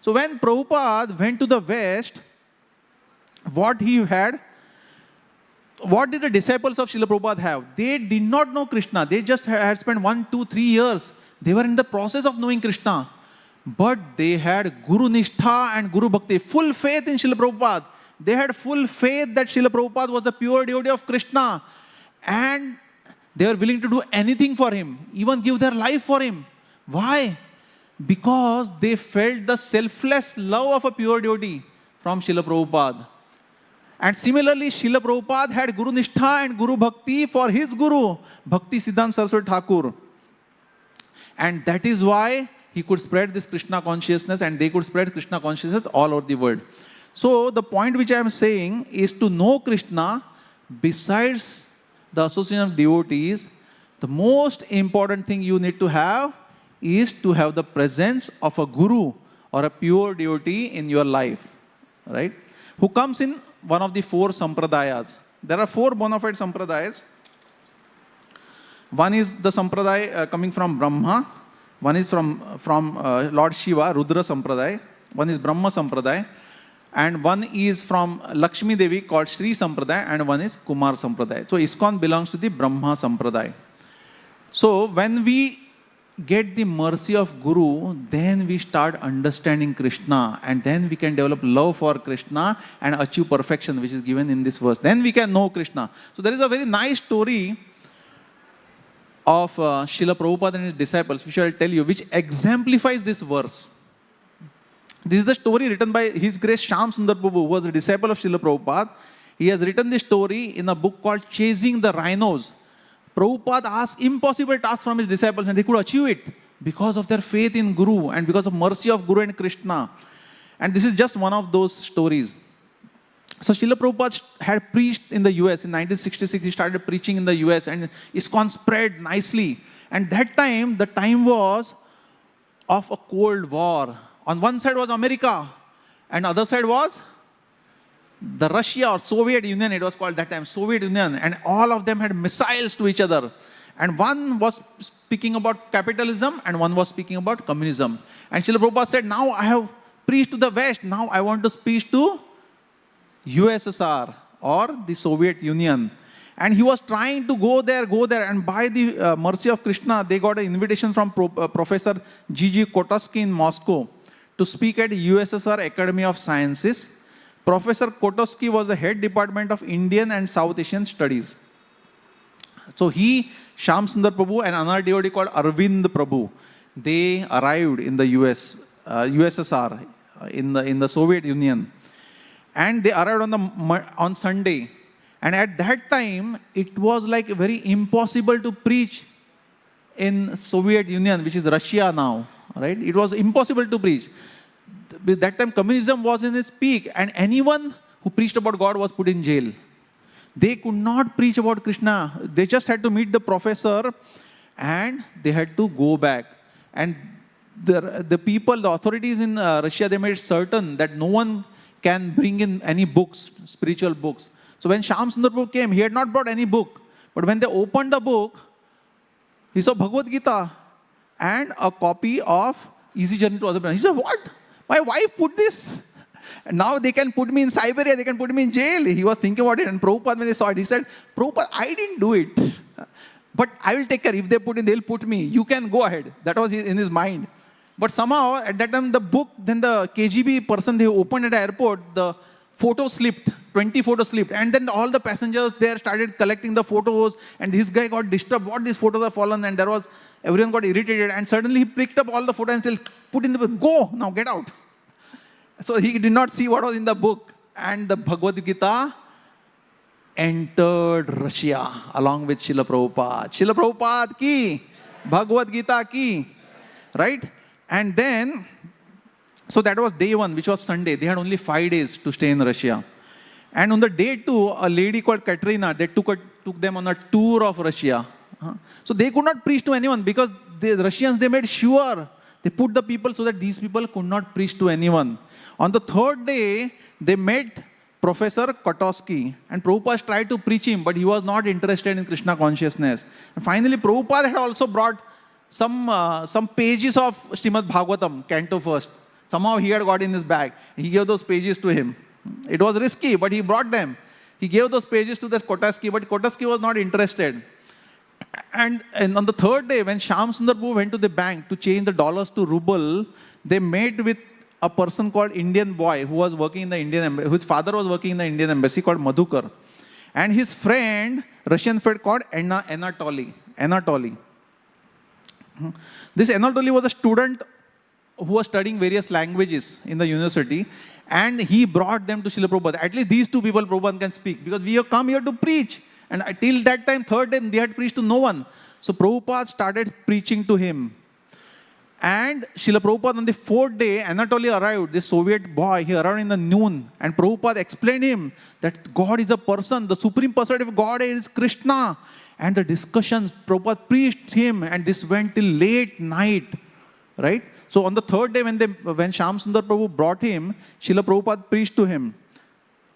So when Prabhupada went to the West, what he had, what did the disciples of Srila Prabhupada have? They did not know Krishna. They just had spent 1, 2, 3 years. They were in the process of knowing Krishna. But they had Guru Nishtha and Guru Bhakti, full faith in Srila Prabhupada. They had full faith that Srila Prabhupada was the pure devotee of Krishna. And they were willing to do anything for him, even give their life for him. Why? Because they felt the selfless love of a pure devotee from Srila Prabhupada. And similarly, Srila Prabhupada had Guru Nishtha and Guru Bhakti for his Guru, Bhakti Siddhanta Saraswati Thakur. And that is why he could spread this Krishna consciousness and they could spread Krishna consciousness all over the world. So the point which I am saying is to know Krishna, besides the association of devotees, the most important thing you need to have is to have the presence of a Guru or a pure devotee in your life, right? Who comes in one of the 4 sampradayas. There are 4 bona fide sampradayas. One is the sampradaya coming from Brahma. One is from Lord Shiva, Rudra Sampradaya. One is Brahma Sampradaya. And one is from Lakshmi Devi called Sri Sampradaya. And one is Kumar Sampradaya. So ISKCON belongs to the Brahma Sampradaya. So when we get the mercy of Guru, then we start understanding Krishna. And then we can develop love for Krishna and achieve perfection, which is given in this verse. Then we can know Krishna. So there is a very nice story of Srila Prabhupada and his disciples, which I will tell you, which exemplifies this verse. This is the story written by His Grace Shyam Sundar Prabhu, who was a disciple of Srila Prabhupada. He has written this story in a book called Chasing the Rhinos. Prabhupada asked impossible tasks from his disciples and they could achieve it because of their faith in Guru and because of mercy of Guru and Krishna. And this is just one of those stories. So Srila Prabhupada had preached in the US in 1966. He started preaching in the US and ISKCON spread nicely. And that time, the time was of a Cold War. On one side was America and other side was the Russia or Soviet Union, it was called that time, Soviet Union. And all of them had missiles to each other. And one was speaking about capitalism and one was speaking about communism. And Srila Prabhupada said, now I have preached to the West, now I want to preach to USSR or the Soviet Union. And he was trying to go there, and by the mercy of Krishna, they got an invitation from Professor G.G. Kotosky in Moscow to speak at USSR Academy of Sciences. Professor Kotosky was the head department of Indian and South Asian Studies. So he, Shyam Sundar Prabhu and another devotee called Arvind Prabhu, they arrived in the USSR, in the Soviet Union. And they arrived on Sunday. And at that time, it was like very impossible to preach in Soviet Union, which is Russia now, right? It was impossible to preach. At that time, communism was in its peak, and anyone who preached about God was put in jail. They could not preach about Krishna. They just had to meet the professor, and they had to go back. And the people, the authorities in Russia, they made certain that no one can bring in any books, spiritual books. So when Shyam Sundar Prabhu came, he had not brought any book. But when they opened the book, he saw Bhagavad Gita and a copy of Easy Journey to Other Planets. He said, what? My wife put this. And now they can put me in Siberia, they can put me in jail. He was thinking about it. And Prabhupada, when he saw it, he said, Prabhupada, I didn't do it. But I will take care. If they put in, they'll put me. You can go ahead. That was in his mind. But somehow, at that time, the book, then the KGB person, they opened at the airport, the photo slipped, 20 photos slipped. And then all the passengers there started collecting the photos. And this guy got disturbed. What, these photos are fallen? And everyone got irritated. And suddenly he picked up all the photos and said, put in the book. Go, now get out. So he did not see what was in the book. And the Bhagavad Gita entered Russia along with Srila Prabhupada. Srila Prabhupada ki, Bhagavad Gita ki, right? And then, so that was day 1, which was Sunday. They had only 5 days to stay in Russia. And on the day 2, a lady called Katrina, they took them on a tour of Russia. So they could not preach to anyone because the Russians, they made sure they put the people so that these people could not preach to anyone. On the 3rd day, they met Professor Kotowski, and Prabhupada tried to preach him, but he was not interested in Krishna consciousness. And finally, Prabhupada had also brought some pages of Srimad Bhagavatam, Canto 1st. Somehow he had got in his bag. He gave those pages to him. It was risky, but he brought them. He gave those pages to the Kotowski, but Kotowski was not interested. And on the 3rd day, when Shyam Sundar Prabhu went to the bank to change the dollars to ruble, they met with a person called Indian boy who was working in the Indian embassy, whose father was working in the Indian embassy, called Madhukar. And his friend, Russian friend called Anatoly. This Anatoly was a student who was studying various languages in the university, and he brought them to Srila Prabhupada. At least these two people Prabhupada can speak, because we have come here to preach. And till that time, 3rd day, they had preached to no one. So Prabhupada started preaching to him. And Srila Prabhupada on the 4th day, Anatoly arrived, this Soviet boy, he arrived in the noon. And Prabhupada explained him that God is a person, the supreme personality of God is Krishna. And the discussions, Prabhupada preached him, and this went till late night, right? So on the 3rd day, when Shyam Sundar Prabhu brought him, Srila Prabhupada preached to him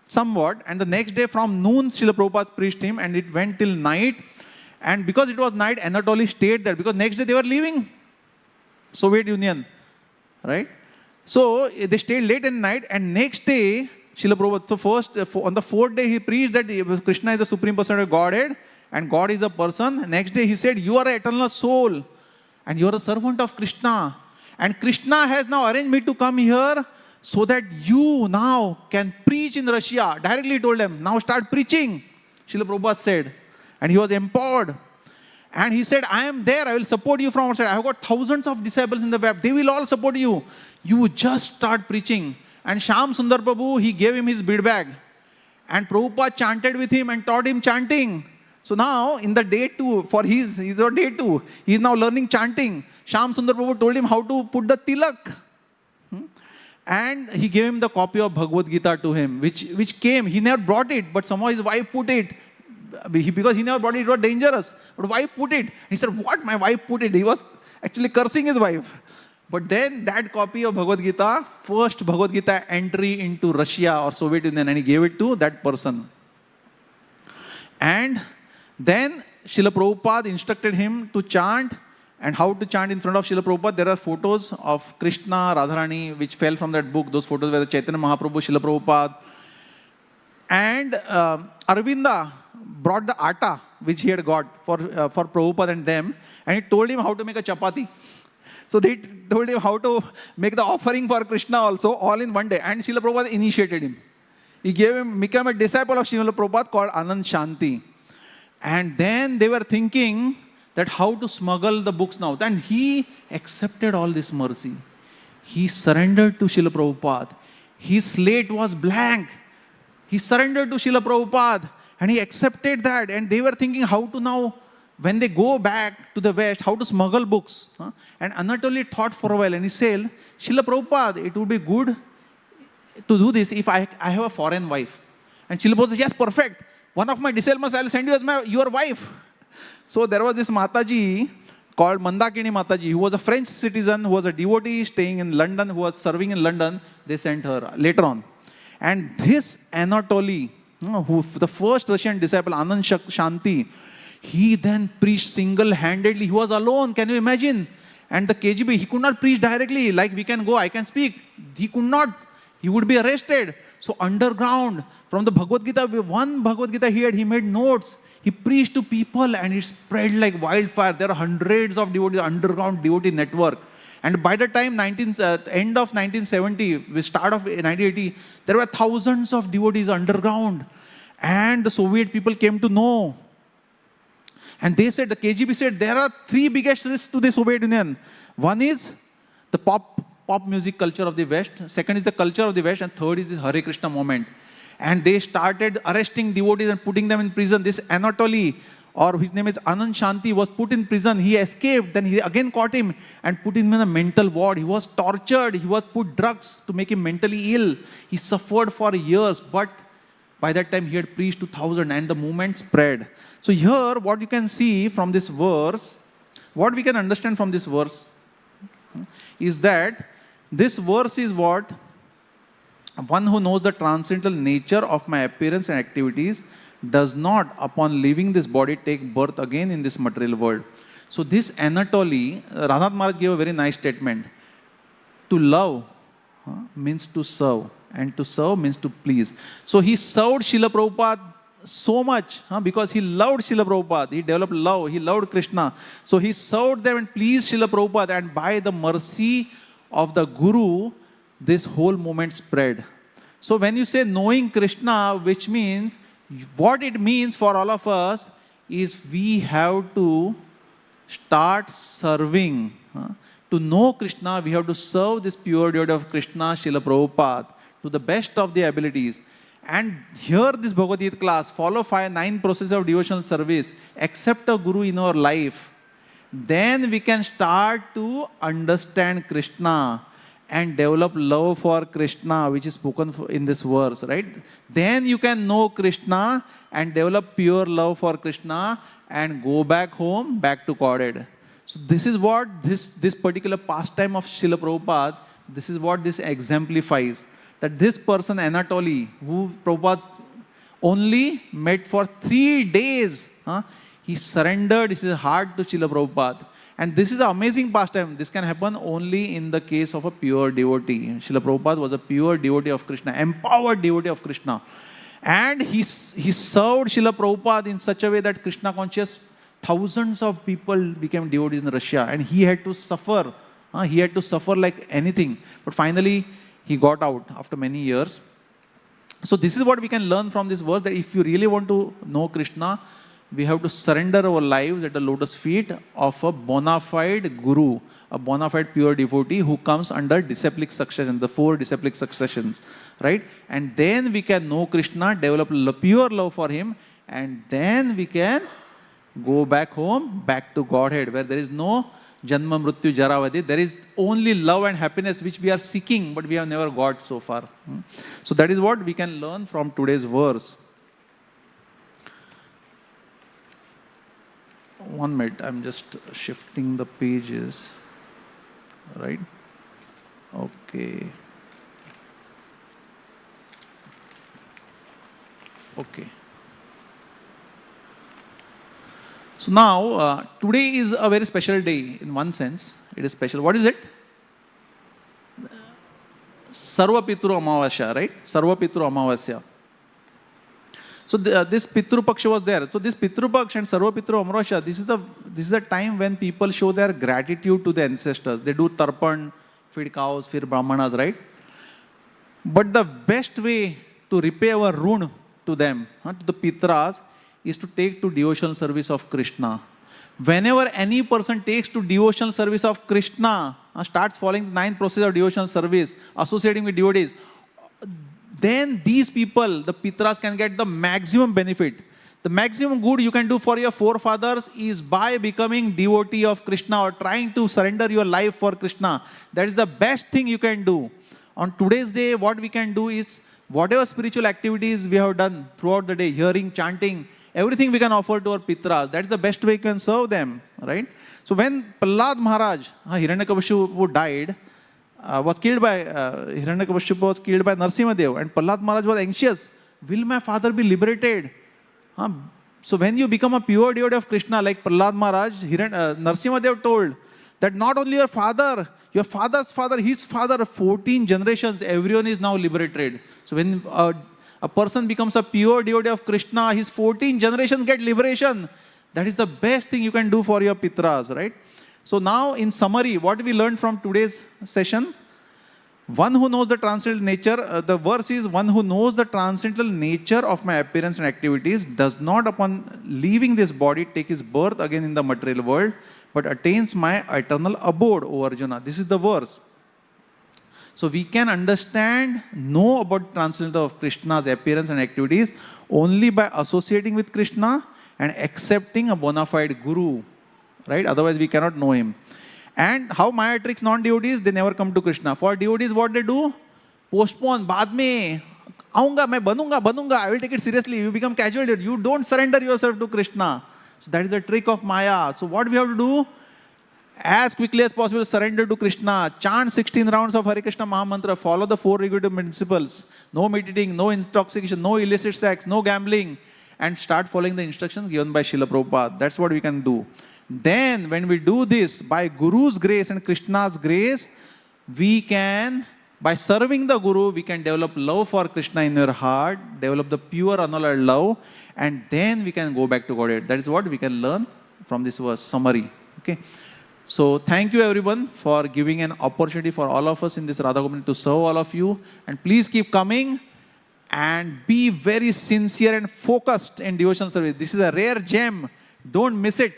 somewhat. And the next day from noon, Srila Prabhupada preached him, and it went till night. And because it was night, Anatoly stayed there, because next day they were leaving Soviet Union, right? So they stayed late in night, and next day, Srila Prabhupada, so on the 4th day, he preached that Krishna is the supreme personality of Godhead, and God is a person. Next day, he said, you are an eternal soul, and you are a servant of Krishna. And Krishna has now arranged me to come here so that you now can preach in Russia. Directly he told them, now start preaching, Srila Prabhupada said. And he was empowered. And he said, I am there, I will support you from outside. I have got thousands of disciples in the web. They will all support you. You just start preaching. And Shyam Sundar Prabhu, he gave him his bead bag. And Prabhupada chanted with him and taught him chanting. So now, in the day 2, for his day 2, he is now learning chanting. Shyam Sundar Prabhu told him how to put the tilak. And he gave him the copy of Bhagavad Gita to him, which came. He never brought it, but somehow his wife put it. Because he never brought it, it was dangerous. But wife put it. He said, what? My wife put it. He was actually cursing his wife. But then that copy of Bhagavad Gita, first Bhagavad Gita entry into Russia or Soviet Union, and he gave it to that person. And then Srila Prabhupada instructed him to chant, and how to chant in front of Srila Prabhupada. There are photos of Krishna, Radharani, which fell from that book. Those photos were the Chaitanya Mahaprabhu, Srila Prabhupada. And Arvinda brought the atta, which he had got for Prabhupada and them, and he told him how to make a chapati. So they told him how to make the offering for Krishna also, all in one day. And Srila Prabhupada initiated him. He became a disciple of Srila Prabhupada called Anand Shanti. And then they were thinking that how to smuggle the books now. Then he accepted all this mercy. He surrendered to Srila Prabhupada. His slate was blank. He surrendered to Srila Prabhupada. And he accepted that. And they were thinking how to now, when they go back to the West, how to smuggle books. And Anatoly thought for a while, and he said, Srila Prabhupada, it would be good to do this if I have a foreign wife. And Srila Prabhupada said, yes, perfect. One of my disciples I will send you as your wife. So there was this Mataji called Mandakini Mataji, who was a French citizen, who was a devotee staying in London, who was serving in London. They sent her later on. And this Anatoly, who the first Russian disciple, Anand Shanti, he then preached single-handedly. He was alone. Can you imagine? And the KGB, he could not preach directly like we can go, I can speak. He could not. He would be arrested. So underground, from the Bhagavad Gita, one Bhagavad Gita he made notes. He preached to people and it spread like wildfire. There are hundreds of devotees, underground devotee network. And by the time end of 1970, the start of 1980, there were thousands of devotees underground. And the Soviet people came to know. And they said, the KGB said, there are three biggest risks to the Soviet Union. One is the pop music culture of the West. Second is the culture of the West. And third is the Hare Krishna movement. And they started arresting devotees and putting them in prison. This Anatoly, or his name is Anand Shanti, was put in prison. He escaped. Then he again caught him and put him in a mental ward. He was tortured. He was put drugs to make him mentally ill. He suffered for years. But by that time, he had preached to thousands and the movement spread. So here, what you can see from this verse, what we can understand from this verse is that this verse is what? One who knows the transcendental nature of my appearance and activities does not, upon leaving this body, take birth again in this material world. So this Anatoly, Radha Maharaj gave a very nice statement. To love means to serve, and to serve means to please. So he served Srila Prabhupada so much because he loved Srila Prabhupada. He developed love. He loved Krishna. So he served them and pleased Srila Prabhupada, and by the mercy of the Guru, this whole movement spread. So when you say knowing Krishna, which means, what it means for all of us is we have to start serving. To know Krishna, we have to serve this pure devotee of Krishna, Srila Prabhupada, to the best of the abilities. And here this Bhagavad Gita class, follow 9 processes of devotional service, accept a Guru in our life. Then we can start to understand Krishna and develop love for Krishna, which is spoken in this verse, right? Then you can know Krishna and develop pure love for Krishna and go back home, back to Godhead. So this is what this particular pastime of Srila Prabhupada, this is what this exemplifies. That this person, Anatoly, who Prabhupada only met for 3 days, he surrendered his heart to Srila Prabhupada. And this is an amazing pastime. This can happen only in the case of a pure devotee. Srila Prabhupada was a pure devotee of Krishna, empowered devotee of Krishna. And he served Srila Prabhupada in such a way that Krishna conscious, thousands of people became devotees in Russia. And he had to suffer. He had to suffer like anything. But finally, he got out after many years. So this is what we can learn from this verse, that if you really want to know Krishna, we have to surrender our lives at the lotus feet of a bona fide guru, a bona fide pure devotee who comes under disciplic succession, the 4 disciplic successions, right? And then we can know Krishna, develop pure love for him, and then we can go back home, back to Godhead, where there is no Janma, Mrityu, Jaravadi. There is only love and happiness which we are seeking, but we have never got so far. So that is what we can learn from today's verse. 1 minute, I'm just shifting the pages, right? Okay. Okay. So now, today is a very special day in one sense. It is special. What is it? Sarva Pitru Amavasya, right? Sarva Pitru Amavasya. So this Pitru Paksha was there. So this Pitru Paksha and Sarva Pitru Amavasya, this is the time when people show their gratitude to the ancestors. They do tarpan, feed cows, feed brahmanas, right? But the best way to repay our run to them, to the Pitras, is to take to devotional service of Krishna. Whenever any person takes to devotional service of Krishna, starts following the 9 processes of devotional service, associating with devotees, then these people, the Pitras, can get the maximum benefit. The maximum good you can do for your forefathers is by becoming devotee of Krishna or trying to surrender your life for Krishna. That is the best thing you can do. On today's day, what we can do is, whatever spiritual activities we have done throughout the day, hearing, chanting, everything we can offer to our Pitras. That is the best way you can serve them, right? So when Prahlad Maharaj, Hiranyakashipu, died, was killed by, Hiranyakashipu was killed by Narsimhadev, and Prahlad Maharaj was anxious. Will my father be liberated? So when you become a pure devotee of Krishna, like Prahlad Maharaj, Narsimhadev told that not only your father's father, his father, 14 generations, everyone is now liberated. So when a person becomes a pure devotee of Krishna, his 14 generations get liberation. That is the best thing you can do for your pitras, right? So now, in summary, what we learned from today's session, one who knows the transcendental nature, the verse is, one who knows the transcendental nature of my appearance and activities does not upon leaving this body take his birth again in the material world, but attains my eternal abode, O Arjuna. This is the verse. So we can understand, know about transcendental of Krishna's appearance and activities only by associating with Krishna and accepting a bona fide guru, right? Otherwise we cannot know him. And how Maya tricks non-devotees? They never come to Krishna. For devotees, what they do? Postpone. Baad mein aunga, main banunga. I will take it seriously. You become casual. You don't surrender yourself to Krishna. So that is the trick of Maya. So what we have to do? As quickly as possible, surrender to Krishna. Chant 16 rounds of Hare Krishna Mahamantra. Follow the 4 regulative principles. No meditating, no intoxication, no illicit sex, no gambling. And start following the instructions given by Srila Prabhupada. That's what we can do. Then, when we do this, by Guru's grace and Krishna's grace, we can, by serving the Guru, we can develop love for Krishna in your heart, develop the pure, unalloyed love, and then we can go back to Godhead. That is what we can learn from this verse summary. Okay. So, thank you everyone for giving an opportunity for all of us in this Radha community to serve all of you. And please keep coming and be very sincere and focused in devotional service. This is a rare gem. Don't miss it.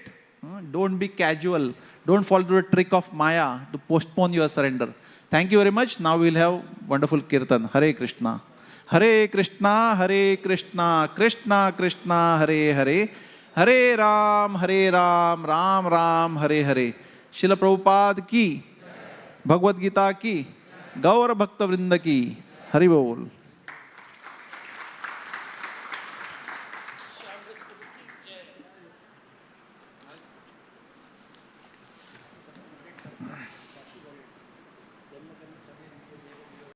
Don't be casual. Don't fall to the trick of Maya to postpone your surrender. Thank you very much. Now we will have wonderful kirtan. Hare Krishna. Hare Krishna, Hare Krishna, Krishna Krishna, Hare Hare. Hare Ram, Ram Ram, Hare Hare. Srila Prabhupada ki, Bhagavad Gita ki, Gaur Bhakta Vrinda ki. Hari Bol.